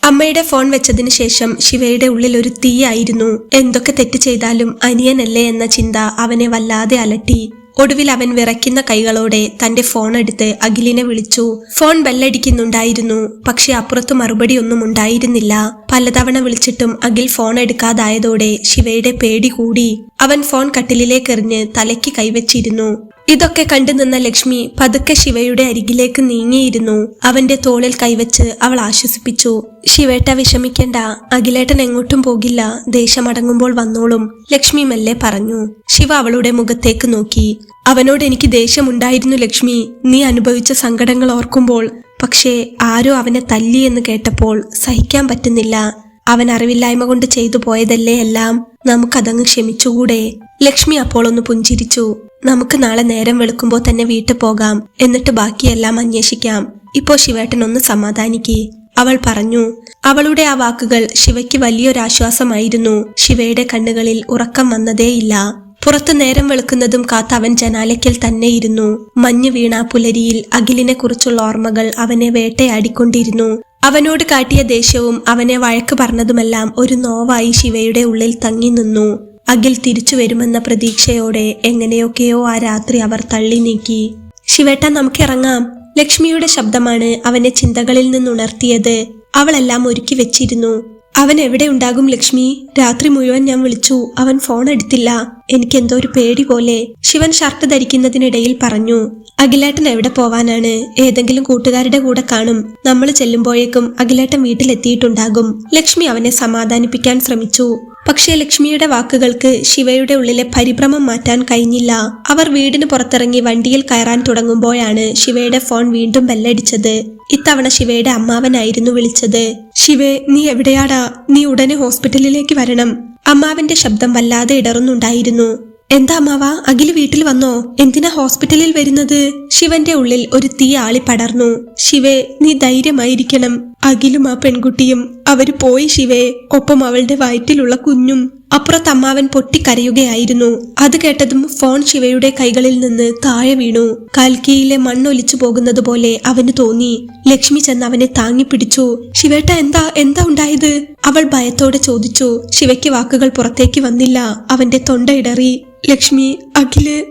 അമ്മയുടെ ഫോൺ വെച്ചതിന് ശേഷം ശിവയുടെ ഉള്ളിൽ ഒരു തീയായിരുന്നു. എന്തൊക്കെ തെറ്റ് ചെയ്താലും അനിയനല്ലേ എന്ന ചിന്ത അവനെ വല്ലാതെ അലട്ടി. ഒടുവിൽ അവൻ വിറയ്ക്കുന്ന കൈകളോടെ തന്റെ ഫോൺ എടുത്ത് അഖിലിനെ വിളിച്ചു. ഫോൺ ബെല്ലടിക്കുന്നുണ്ടായിരുന്നു. പക്ഷെ അപ്പുറത്ത് മറുപടി ഒന്നും ഉണ്ടായിരുന്നില്ല. പലതവണ വിളിച്ചിട്ടും അഖിൽ ഫോൺ എടുക്കാതായതോടെ ശിവയുടെ പേടി കൂടി. അവൻ ഫോൺ കട്ടിലിലേക്ക് എറിഞ്ഞ് തലയ്ക്ക് കൈവച്ചിരുന്നു. ഇതൊക്കെ കണ്ടു നിന്ന ലക്ഷ്മി പതുക്കെ ശിവയുടെ അരികിലേക്ക് നീങ്ങിയിരുന്നു. അവന്റെ തോളിൽ കൈവച്ച് അവൾ ആശ്വസിപ്പിച്ചു. ശിവേട്ട വിഷമിക്കണ്ട, അഖിലേട്ടൻ എങ്ങോട്ടും പോകില്ല. ദേഷ്യമടങ്ങുമ്പോൾ വന്നോളും, ലക്ഷ്മി മെല്ലെ പറഞ്ഞു. ശിവ അവളുടെ മുഖത്തേക്ക് നോക്കി. അവനോട് എനിക്ക് ദേഷ്യമുണ്ടായിരുന്നു ലക്ഷ്മി, നീ അനുഭവിച്ച സങ്കടങ്ങൾ ഓർക്കുമ്പോൾ. പക്ഷേ ആരോ അവനെ തല്ലി എന്ന് കേട്ടപ്പോൾ സഹിക്കാൻ പറ്റുന്നില്ല. അവൻ അറിവില്ലായ്മ കൊണ്ട് ചെയ്തു പോയതല്ലേ എല്ലാം. നമുക്കതങ്ങ് ക്ഷമിച്ചുകൂടെ? ലക്ഷ്മി അപ്പോൾ ഒന്ന് പുഞ്ചിരിച്ചു. നമുക്ക് നാളെ നേരം വെളുക്കുമ്പോൾ തന്നെ വീട്ടിൽ പോകാം. എന്നിട്ട് ബാക്കിയെല്ലാം അന്വേഷിക്കാം. ഇപ്പോ ശിവേട്ടൻ ഒന്ന് സമാധാനിക്ക്, അവൾ പറഞ്ഞു. അവളുടെ ആ വാക്കുകൾ ശിവയ്ക്ക് വലിയൊരാശ്വാസമായിരുന്നു. ശിവയുടെ കണ്ണുകളിൽ ഉറക്കം വന്നതേയില്ല. പുറത്തു നേരം വെളുക്കുന്നതും കാത്ത് അവൻ ജനാലയ്ക്കൽ തന്നെ ഇരുന്നു. മഞ്ഞു വീണ പുലരിയിൽ അഖിലിനെ കുറിച്ചുള്ള ഓർമ്മകൾ അവനെ വേട്ടയാടിക്കൊണ്ടിരുന്നു. അവനോട് കാട്ടിയ ദേഷ്യവും അവനെ വഴക്ക് പറഞ്ഞതുമെല്ലാം ഒരു നോവായി ശിവയുടെ ഉള്ളിൽ തങ്ങി നിന്നു. അഖിൽ തിരിച്ചു വരുമെന്ന പ്രതീക്ഷയോടെ എങ്ങനെയൊക്കെയോ ആ രാത്രി അവർ തള്ളി നീക്കി. ശിവേട്ട, നമുക്കിറങ്ങാം. ലക്ഷ്മിയുടെ ശബ്ദമാണ് അവനെ ചിന്തകളിൽ നിന്നുണർത്തിയത്. അവളെല്ലാം ഒരുക്കി വെച്ചിരുന്നു. അവൻ എവിടെ ഉണ്ടാകും ലക്ഷ്മി? രാത്രി മുഴുവൻ ഞാൻ വിളിച്ചു, അവൻ ഫോൺ എടുത്തില്ല. എനിക്കെന്തോ ഒരു പേടി പോലെ, ശിവൻ ഷർട്ട് ധരിക്കുന്നതിനിടയിൽ പറഞ്ഞു. അഖിലേട്ടൻ എവിടെ പോവാനാണ്? ഏതെങ്കിലും കൂട്ടുകാരുടെ കൂടെ കാണും. നമ്മൾ ചെല്ലുമ്പോഴേക്കും അഖിലേട്ടൻ വീട്ടിലെത്തിയിട്ടുണ്ടാകും. ലക്ഷ്മി അവനെ സമാധാനിപ്പിക്കാൻ ശ്രമിച്ചു. പക്ഷേ ലക്ഷ്മിയുടെ വാക്കുകൾക്ക് ശിവയുടെ ഉള്ളിലെ പരിഭ്രമം മാറ്റാൻ കഴിഞ്ഞില്ല. അവർ വീടിന് പുറത്തിറങ്ങി വണ്ടിയിൽ കയറാൻ തുടങ്ങുമ്പോഴാണ് ശിവയുടെ ഫോൺ വീണ്ടും ബെല്ലടിച്ചത്. ഇത്തവണ ശിവയുടെ അമ്മാവനായിരുന്നു വിളിച്ചത്. ശിവേ, നീ എവിടെയാടാ? നീ ഉടനെ ഹോസ്പിറ്റലിലേക്ക് വരണം. അമ്മാവന്റെ ശബ്ദം വല്ലാതെ ഇടറുന്നുണ്ടായിരുന്നു. എന്താ അമ്മാവ, അഖില് വീട്ടിൽ വന്നോ? എന്തിനാ ഹോസ്പിറ്റലിൽ വരുന്നത്? ശിവന്റെ ഉള്ളിൽ ഒരു തീ ആളി പടർന്നു. ശിവേ, നീ ധൈര്യമായിരിക്കണം. അഖിലും ആ പെൺകുട്ടിയും അവര് പോയി ശിവേ, ഒപ്പം അവളുടെ വയറ്റിലുള്ള കുഞ്ഞും. അപ്പുറത്ത് അമ്മാവൻ പൊട്ടിക്കരയുകയായിരുന്നു. അത് കേട്ടതും ഫോൺ ശിവയുടെ കൈകളിൽ നിന്ന് താഴെ വീണു. കാൽക്കിയിലെ മണ്ണൊലിച്ചു പോകുന്നത് പോലെ അവന് തോന്നി. ലക്ഷ്മി ചെന്ന് അവനെ താങ്ങിപ്പിടിച്ചു. ശിവേട്ട, എന്താ ഉണ്ടായത്? അവൾ ഭയത്തോടെ ചോദിച്ചു. ശിവയ്ക്ക് വാക്കുകൾ പുറത്തേക്ക് വന്നില്ല. അവന്റെ തൊണ്ട ഇടറി. ലക്ഷ്മി,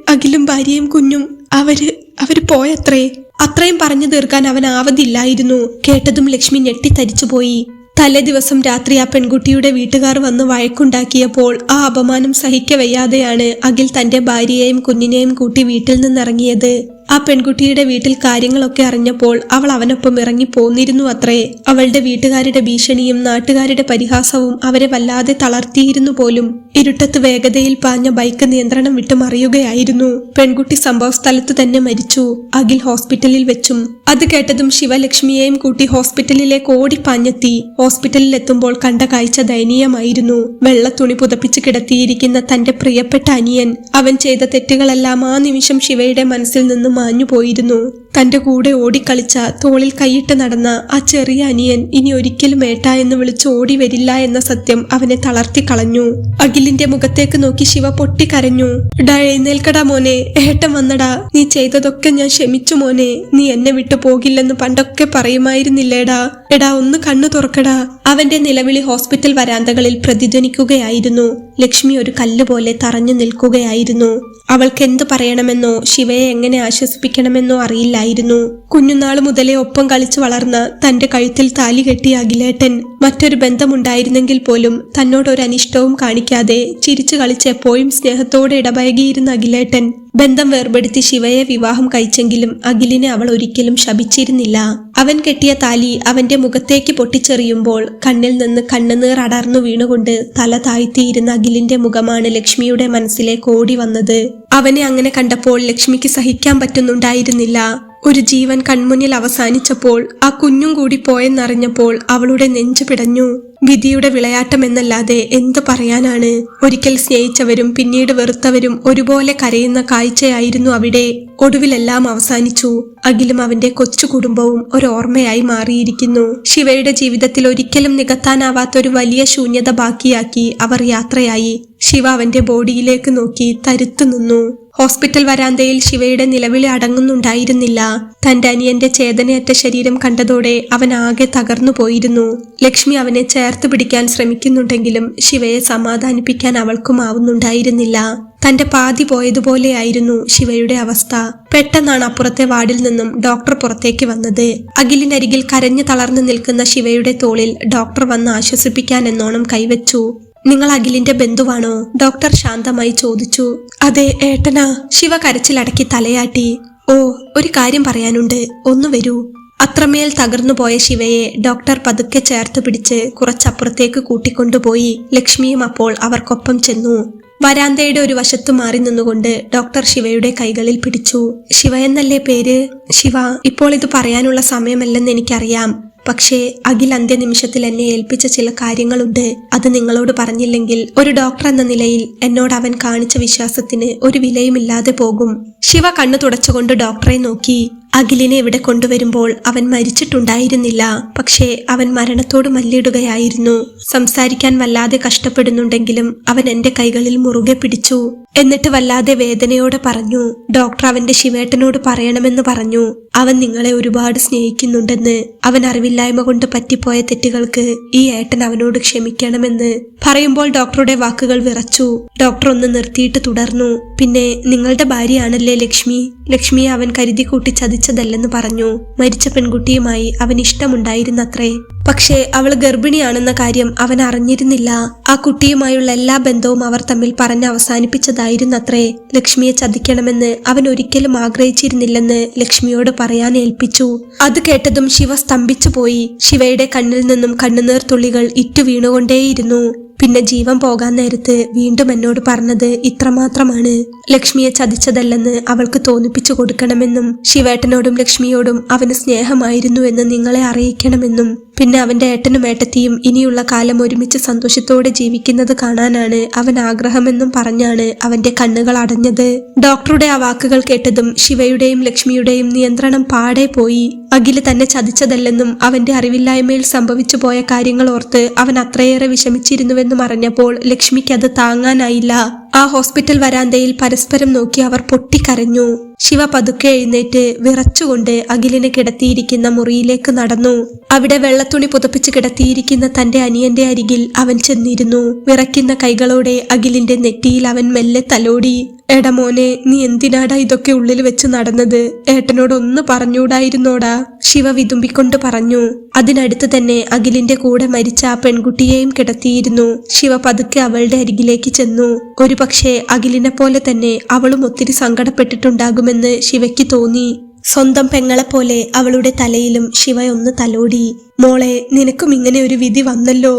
അഖിലും ഭാര്യയും കുഞ്ഞും അവര് പോയത്രേ. അത്രയും പറഞ്ഞു തീർക്കാൻ അവൻ ആവതില്ലായിരുന്നു. കേട്ടതും ലക്ഷ്മി ഞെട്ടിത്തരിച്ചുപോയി. തലേ ദിവസം രാത്രി ആ പെൺകുട്ടിയുടെ വീട്ടുകാർ വന്ന് വഴക്കുണ്ടാക്കിയപ്പോൾ ആ അപമാനം സഹിക്കവയ്യാതെയാണ് അഖിൽ തന്റെ ഭാര്യയെയും കുഞ്ഞിനെയും കൂട്ടി വീട്ടിൽ നിന്നിറങ്ങിയത്. ആ പെൺകുട്ടിയുടെ വീട്ടിൽ കാര്യങ്ങളൊക്കെ അറിഞ്ഞപ്പോൾ അവൾ അവനൊപ്പം ഇറങ്ങി പോന്നിരുന്നു അത്രേ. അവളുടെ വീട്ടുകാരുടെ ഭീഷണിയും നാട്ടുകാരുടെ പരിഹാസവും അവരെ വല്ലാതെ തളർത്തിയിരുന്നു പോലും. ഇരുട്ടത്ത് വേഗതയിൽ പാഞ്ഞ ബൈക്ക് നിയന്ത്രണം വിട്ടു മറിയുകയായിരുന്നു. പെൺകുട്ടി സംഭവ സ്ഥലത്ത് തന്നെ മരിച്ചു, അഖിൽ ഹോസ്പിറ്റലിൽ വെച്ചും. അത് കേട്ടതും ശിവലക്ഷ്മിയെയും കൂട്ടി ഹോസ്പിറ്റലിലേക്ക് ഓടിപ്പാഞ്ഞെത്തി. ഹോസ്പിറ്റലിൽ എത്തുമ്പോൾ കണ്ട കാഴ്ച ദയനീയമായിരുന്നു. വെള്ള തുണി പുതപ്പിച്ച് കിടത്തിയിരിക്കുന്ന തന്റെ പ്രിയപ്പെട്ട അനിയൻ. അവൻ ചെയ്ത തെറ്റുകളെല്ലാം ആ നിമിഷം ശിവയുടെ മനസ്സിൽ നിന്ന് മാഞ്ഞു പോയിരുന്നു. തന്റെ കൂടെ ഓടിക്കളിച്ച, തോളിൽ കൈയിട്ട് നടന്ന ആ ചെറിയ അനിയൻ ഇനി ഒരിക്കലും ഏട്ട എന്ന് വിളിച്ച് ഓടി വരില്ല എന്ന സത്യം അവനെ തളർത്തി കളഞ്ഞു. അഖിലിന്റെ മുഖത്തേക്ക് നോക്കി ശിവ പൊട്ടിക്കരഞ്ഞു. ഡാ, എഴുന്നേൽക്കടാ മോനെ, ഏട്ടൻ വന്നടാ. നീ ചെയ്തതൊക്കെ ഞാൻ ക്ഷമിച്ചു മോനെ. നീ എന്നെ വിട്ടു പോകില്ലെന്ന് പണ്ടൊക്കെ പറയുമായിരുന്നില്ലേടാ. എടാ, ഒന്ന് കണ്ണു തുറക്കടാ. അവന്റെ നിലവിളി ഹോസ്പിറ്റൽ വരാന്തകളിൽ പ്രതിധ്വനിക്കുകയായിരുന്നു. ലക്ഷ്മി ഒരു കല്ലുപോലെ തറഞ്ഞു നിൽക്കുകയായിരുന്നു. അവൾക്ക് എന്തു പറയണമെന്നോ ശിവയെ എങ്ങനെ ആശ്വസിപ്പിക്കണമെന്നോ അറിയില്ലായിരുന്നു. കുഞ്ഞുനാള് മുതലേ ഒപ്പം കളിച്ചു വളർന്ന തന്റെ കഴുത്തിൽ താലി കെട്ടിയ അഖിലേട്ടൻ മറ്റൊരു ബന്ധമുണ്ടായിരുന്നെങ്കിൽ പോലും തന്നോടൊരു അനിഷ്ടവും കാണിക്കാതെ ചിരിച്ചു കളിച്ച് എപ്പോഴും സ്നേഹത്തോടെ ഇടപഴകിയിരുന്ന അഖിലേട്ടൻ ബന്ധം വേർപെടുത്തി ശിവയെ വിവാഹം കഴിച്ചെങ്കിലും അഖിലിനെ അവൾ ഒരിക്കലും ശപിച്ചിരുന്നില്ല. അവൻ കെട്ടിയ താലി അവന്റെ മുഖത്തേക്ക് പൊട്ടിച്ചെറിയുമ്പോൾ കണ്ണിൽ നിന്ന് കണ്ണുനീർ അടർന്നു വീണുകൊണ്ട് തല താഴ്ത്തിയിരുന്ന അഖിലിന്റെ മുഖമാണ് ലക്ഷ്മിയുടെ മനസ്സിലേക്ക് ഓടി വന്നത്. അവനെ അങ്ങനെ കണ്ടപ്പോൾ ലക്ഷ്മിക്ക് സഹിക്കാൻ പറ്റുന്നുണ്ടായിരുന്നില്ല. ഒരു ജീവൻ കൺമുന്നിൽ അവസാനിച്ചപ്പോൾ ആ കുഞ്ഞും കൂടി പോയെന്നറിഞ്ഞപ്പോൾ അവളുടെ നെഞ്ചു പിടഞ്ഞു. വിധിയുടെ വിളയാട്ടം എന്നല്ലാതെ എന്തു പറയാനാണ്? ഒരിക്കൽ സ്നേഹിച്ചവരും പിന്നീട് വെറുത്തവരും ഒരുപോലെ കരയുന്ന കാഴ്ചയായിരുന്നു അവിടെ. ഒടുവിലെല്ലാം അവസാനിച്ചു. അഖിലും അവന്റെ കൊച്ചു കുടുംബവും ഒരോർമ്മയായി മാറിയിരിക്കുന്നു. ശിവയുടെ ജീവിതത്തിൽ ഒരിക്കലും നികത്താനാവാത്തൊരു വലിയ ശൂന്യത ബാക്കിയാക്കി അവർ യാത്രയായി. ശിവ അവന്റെ ബോഡിയിലേക്ക് നോക്കി തരുത്തു നിന്നു. ഹോസ്പിറ്റൽ വരാന്തയിൽ ശിവയുടെ നിലവിളി അടങ്ങുന്നുണ്ടായിരുന്നില്ല. തന്റെ അനിയന്റെ ചേതനയറ്റ ശരീരം കണ്ടതോടെ അവൻ ആകെ തകർന്നു പോയിരുന്നു. ലക്ഷ്മി അവനെ ചേർത്ത് പിടിക്കാൻ ശ്രമിക്കുന്നുണ്ടെങ്കിലും ശിവയെ സമാധാനിപ്പിക്കാൻ അവൾക്കും ആവുന്നുണ്ടായിരുന്നില്ല. തന്റെ പാതി പോയതുപോലെയായിരുന്നു ശിവയുടെ അവസ്ഥ. പെട്ടെന്നാണ് അപ്പുറത്തെ വാർഡിൽ നിന്നും ഡോക്ടർ പുറത്തേക്ക് വന്നത്. അഖിലിനരികിൽ കരഞ്ഞു തളർന്നു നിൽക്കുന്ന ശിവയുടെ തോളിൽ ഡോക്ടർ വന്ന് ആശ്വസിപ്പിക്കാൻ എന്നോണം കൈവച്ചു. നിങ്ങൾ അഖിലിന്റെ ബന്ധുവാണോ? ഡോക്ടർ ശാന്തമായി ചോദിച്ചു. അതെ ഏട്ടനാ. ശിവ കരച്ചിലടക്കി തലയാട്ടി. ഓ, ഒരു കാര്യം പറയാനുണ്ട്, ഒന്ന് വരൂ. അത്രമേൽ തകർന്നുപോയ ശിവയെ ഡോക്ടർ പതുക്കെ ചേർത്ത് പിടിച്ച് കുറച്ചപ്പുറത്തേക്ക് കൂട്ടിക്കൊണ്ടുപോയി. ലക്ഷ്മിയും അപ്പോൾ അവർക്കൊപ്പം ചെന്നു. വരാന്തയുടെ ഒരു വശത്ത് മാറി നിന്നുകൊണ്ട് ഡോക്ടർ ശിവയുടെ കൈകളിൽ പിടിച്ചു. ശിവ എന്നല്ലേ പേര്? ശിവ, ഇപ്പോൾ ഇത് പറയാനുള്ള സമയമല്ലെന്ന് എനിക്കറിയാം. പക്ഷേ അഖിൽ അന്ത്യനിമിഷത്തിൽ എന്നെ ഏൽപ്പിച്ച ചില കാര്യങ്ങളുണ്ട്. അത് നിങ്ങളോട് പറഞ്ഞില്ലെങ്കിൽ ഒരു ഡോക്ടർ എന്ന നിലയിൽ എന്നോട് അവൻ കാണിച്ച വിശ്വാസത്തിന് ഒരു വിലയുമില്ലാതെ പോകും. ശിവ കണ്ണു തുടച്ചുകൊണ്ട് ഡോക്ടറെ നോക്കി. അഖിലിനെ ഇവിടെ കൊണ്ടുവരുമ്പോൾ അവൻ മരിച്ചിട്ടുണ്ടായിരുന്നില്ല. പക്ഷേ അവൻ മരണത്തോട് മല്ലിടുകയായിരുന്നു. സംസാരിക്കാൻ വല്ലാതെ കഷ്ടപ്പെടുന്നുണ്ടെങ്കിലും അവൻ എന്റെ കൈകളിൽ മുറുകെ പിടിച്ചു. എന്നിട്ട് വല്ലാതെ വേദനയോടെ പറഞ്ഞു, ഡോക്ടർ അവന്റെ ശിവേട്ടനോട് പറയണമെന്ന് പറഞ്ഞു. അവൻ നിങ്ങളെ ഒരുപാട് സ്നേഹിക്കുന്നുണ്ടെന്ന്. അവൻ അറിവില്ലായ്മ കൊണ്ട് പറ്റിപ്പോയ തെറ്റുകൾക്ക് ഈ ഏട്ടൻ അവനോട് ക്ഷമിക്കണമെന്ന്. പറയുമ്പോൾ ഡോക്ടറുടെ വാക്കുകൾ വിറച്ചു. ഡോക്ടർ ഒന്ന് നിർത്തിയിട്ട് തുടർന്നു. പിന്നെ നിങ്ങളുടെ ഭാര്യയാണല്ലേ ലക്ഷ്മി? ലക്ഷ്മിയെ അവൻ കരുതി കൂട്ടി ചതിച്ചു മരിച്ചതല്ലെന്ന് പറഞ്ഞു. മരിച്ച പെൺകുട്ടിയുമായി അവന് ഇഷ്ടമുണ്ടായിരുന്നത്രേ. പക്ഷേ അവൾ ഗർഭിണിയാണെന്ന കാര്യം അവൻ അറിഞ്ഞിരുന്നില്ല. ആ കുട്ടിയുമായുള്ള എല്ലാ ബന്ധവും അവർ തമ്മിൽ പറഞ്ഞ് അവസാനിപ്പിച്ചതായിരുന്നത്രേ. ലക്ഷ്മിയെ ചതിക്കണമെന്ന് അവൻ ഒരിക്കലും ആഗ്രഹിച്ചിരുന്നില്ലെന്ന് ലക്ഷ്മിയോട് പറയാൻ ഏൽപ്പിച്ചു. അത് കേട്ടതും ശിവ സ്തംഭിച്ചു പോയി. ശിവയുടെ കണ്ണിൽ നിന്നും കണ്ണുനീർ തുള്ളികൾ ഇറ്റു വീണുകൊണ്ടേയിരുന്നു. പിന്നെ ജീവൻ പോകാൻ നേരത്ത് വീണ്ടും എന്നോട് പറഞ്ഞത് ഇത്രമാത്രമാണ്: ലക്ഷ്മിയെ ചതിച്ചതല്ലെന്ന് അവൾക്ക് തോന്നിപ്പിച്ചു കൊടുക്കണമെന്നും ശിവേട്ടനോടും ലക്ഷ്മിയോടും അവന് സ്നേഹമായിരുന്നു എന്ന് നിങ്ങളെ അറിയിക്കണമെന്നും പിന്നെ അവന്റെ ഏട്ടനും ഏട്ടത്തിയും ഇനിയുള്ള കാലം ഒരുമിച്ച് സന്തോഷത്തോടെ ജീവിക്കുന്നത് കാണാനാണ് അവൻ ആഗ്രഹമെന്നും പറഞ്ഞാണ് അവന്റെ കണ്ണുകൾ അടഞ്ഞത്. ഡോക്ടറുടെ ആ വാക്കുകൾ കേട്ടതും ശിവയുടെയും ലക്ഷ്മിയുടെയും നിയന്ത്രണം പാടെ പോയി. അഖില് തന്നെ ചതിച്ചതല്ലെന്നും അവന്റെ അറിവില്ലായ്മയിൽ സംഭവിച്ചു പോയ കാര്യങ്ങൾ ഓർത്ത് അവൻ അത്രയേറെ വിഷമിച്ചിരുന്നുവെന്നും അറിഞ്ഞപ്പോൾ ലക്ഷ്മിക്ക് അത് താങ്ങാനായില്ല. ആ ഹോസ്പിറ്റൽ വരാന്തയിൽ പരസ്പരം നോക്കി അവർ പൊട്ടിക്കരഞ്ഞു. ശിവ പതുക്കെ എഴുന്നേറ്റ് വിറച്ചുകൊണ്ട് അഖിലിനെ കിടത്തിയിരിക്കുന്ന മുറിയിലേക്ക് നടന്നു. അവിടെ വെള്ളത്തുണി പുതപ്പിച്ച് കിടത്തിയിരിക്കുന്ന തന്റെ അനിയന്റെ അരികിൽ അവൻ ചെന്നിരുന്നു. വിറയ്ക്കുന്ന കൈകളോടെ അഖിലിന്റെ നെറ്റിയിൽ അവൻ മെല്ലെ തലോടി. എടാ മോനെ, നീ എന്തിനാടാ ഇതൊക്കെ ഉള്ളിൽ വെച്ച് നടന്നത്? ഏട്ടനോട് ഒന്ന് പറഞ്ഞൂടായിരുന്നോടാ? ശിവ വിതുമ്പിക്കൊണ്ട് പറഞ്ഞു. അതിനടുത്ത് തന്നെ അഖിലിന്റെ കൂടെ മരിച്ച ആ പെൺകുട്ടിയെയും കിടത്തിയിരുന്നു. ശിവ പതുക്കെ അവളുടെ അരികിലേക്ക് ചെന്നു. ഒരു പക്ഷേ അഖിലിനെ പോലെ തന്നെ അവളും ഒത്തിരി സങ്കടപ്പെട്ടിട്ടുണ്ടാകുമെന്ന് ശിവയ്ക്ക് തോന്നി. സ്വന്തം പെങ്ങളെപ്പോലെ അവളുടെ തലയിലും ശിവ ഒന്ന് തലോടി. മോളെ, നിനക്കും ഇങ്ങനെ ഒരു വിധി വന്നല്ലോ.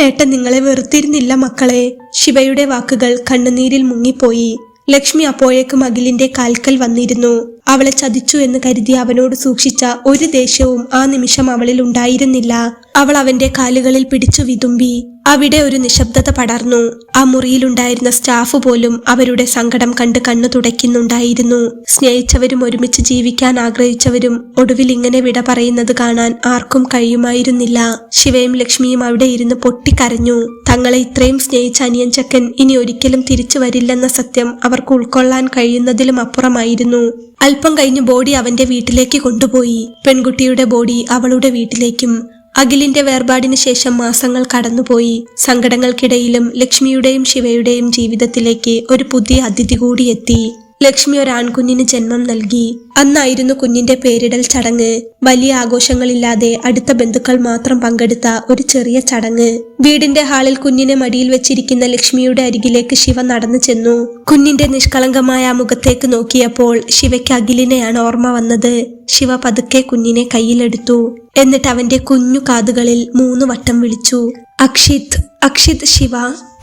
ഏട്ടൻ നിങ്ങളെ വെറുത്തിരുന്നില്ല മക്കളെ. ശിവയുടെ വാക്കുകൾ കണ്ണുനീരിൽ മുങ്ങിപ്പോയി. ലക്ഷ്മി അപ്പോഴേക്കും അഖിലിന്റെ കാൽക്കൽ വന്നിരുന്നു. അവളെ ചതിച്ചു എന്ന് കരുതി അവനോട് സൂക്ഷിച്ച ഒരു ദേഷ്യവും ആ നിമിഷം അവളിൽ ഉണ്ടായിരുന്നില്ല. അവൾ അവന്റെ കാലുകളിൽ പിടിച്ചു വിതുമ്പി. അവിടെ ഒരു നിശബ്ദത പടർന്നു. ആ മുറിയിലുണ്ടായിരുന്ന സ്റ്റാഫ് പോലും അവരുടെ സങ്കടം കണ്ട് കണ്ണു തുടയ്ക്കുന്നുണ്ടായിരുന്നു. സ്നേഹിച്ചവരും ഒരുമിച്ച് ജീവിക്കാൻ ആഗ്രഹിച്ചവരും ഒടുവിൽ ഇങ്ങനെ വിട പറയുന്നത് കാണാൻ ആർക്കും കഴിയുമായിരുന്നില്ല. ശിവയും ലക്ഷ്മിയും അവിടെ ഇരുന്ന് പൊട്ടിക്കരഞ്ഞു. തങ്ങളെ ഇത്രയും സ്നേഹിച്ച അനിയൻ ചക്കൻ ഇനി ഒരിക്കലും തിരിച്ചു വരില്ലെന്ന സത്യം അവർക്ക് ഉൾക്കൊള്ളാൻ കഴിയുന്നതിലും അപ്പുറമായിരുന്നു. അല്പം കഴിഞ്ഞ് ബോഡി അവന്റെ വീട്ടിലേക്ക് കൊണ്ടുപോയി. പെൺകുട്ടിയുടെ ബോഡി അവളുടെ വീട്ടിലേക്കും. അഖിലിന്റെ വേർപാടിന് ശേഷം മാസങ്ങൾ കടന്നുപോയി. സങ്കടങ്ങൾക്കിടയിലും ലക്ഷ്മിയുടെയും ശിവയുടെയും ജീവിതത്തിലേക്ക് ഒരു പുതിയ അതിഥി കൂടി എത്തി. ലക്ഷ്മി ഒരു ആൺകുഞ്ഞിന് ജന്മം നൽകി. അന്നായിരുന്നു കുഞ്ഞിന്റെ പേരിടൽ ചടങ്ങ്. വലിയ ആഘോഷങ്ങളില്ലാതെ അടുത്ത ബന്ധുക്കൾ മാത്രം പങ്കെടുത്ത ഒരു ചെറിയ ചടങ്ങ്. വീടിന്റെ ഹാളിൽ കുഞ്ഞിനെ മടിയിൽ വെച്ചിരിക്കുന്ന ലക്ഷ്മിയുടെ അരികിലേക്ക് ശിവ നടന്നു ചെന്നു. കുഞ്ഞിന്റെ നിഷ്കളങ്കമായ മുഖത്തേക്ക് നോക്കിയപ്പോൾ ശിവയ്ക്ക് അഖിലിനെയാണ് ഓർമ്മ വന്നത്. ശിവ പതുക്കെ കുഞ്ഞിനെ കയ്യിലെടുത്തു. എന്നിട്ട് അവന്റെ കുഞ്ഞു കാതുകളിൽ 3 വട്ടം വിളിച്ചു. അക്ഷിത്, അക്ഷിത് ശിവ.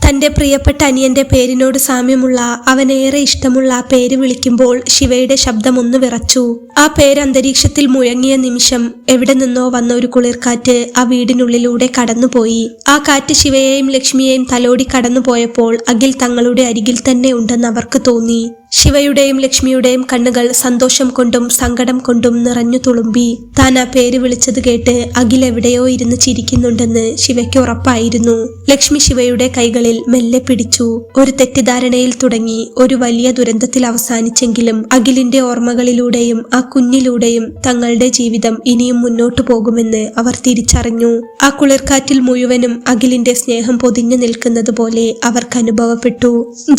തന്റെ പ്രിയപ്പെട്ട അനിയന്റെ പേരിനോട് സാമ്യമുള്ള, അവനേറെ ഇഷ്ടമുള്ള ആ പേര് വിളിക്കുമ്പോൾ ശിവയുടെ ശബ്ദം ഒന്ന് വിറച്ചു. ആ പേര് അന്തരീക്ഷത്തിൽ മുഴങ്ങിയ നിമിഷം എവിടെ നിന്നോ വന്ന ഒരു കുളിർക്കാറ്റ് ആ വീടിനുള്ളിലൂടെ കടന്നുപോയി. ആ കാറ്റ് ശിവയെയും ലക്ഷ്മിയെയും തലോടി കടന്നുപോയപ്പോൾ അഖിൽ തങ്ങളുടെ അരികിൽ തന്നെ ഉണ്ടെന്ന് അവർക്ക് തോന്നി. ശിവയുടെയും ലക്ഷ്മിയുടെയും കണ്ണുകൾ സന്തോഷം കൊണ്ടും സങ്കടം കൊണ്ടും നിറഞ്ഞു തുളുമ്പി. താൻ ആ പേര് വിളിച്ചത് കേട്ട് അഖിൽ എവിടെയോ ഇരുന്ന് ചിരിക്കുന്നുണ്ടെന്ന് ശിവയ്ക്ക് ഉറപ്പായിരുന്നു. ലക്ഷ്മി ശിവയുടെ കൈകളിൽ മെല്ലെ പിടിച്ചു. ഒരു തെറ്റിദ്ധാരണയിൽ തുടങ്ങി ഒരു വലിയ ദുരന്തത്തിൽ അവസാനിച്ചെങ്കിലും അഖിലിന്റെ ഓർമ്മകളിലൂടെയും ആ കുഞ്ഞിലൂടെയും തങ്ങളുടെ ജീവിതം ഇനിയും മുന്നോട്ടു പോകുമെന്ന് അവർ തിരിച്ചറിഞ്ഞു. ആ കുളിർക്കാറ്റിൽ മുഴുവനും അഖിലിന്റെ സ്നേഹം പൊതിഞ്ഞു നിൽക്കുന്നത് പോലെ അവർക്ക് അനുഭവപ്പെട്ടു.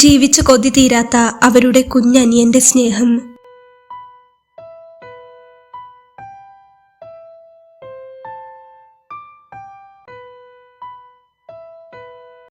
ജീവിച്ചു കൊതി തീരാത്ത അവരുടെ കുഞ്ഞനിയന്റെ സ്നേഹം.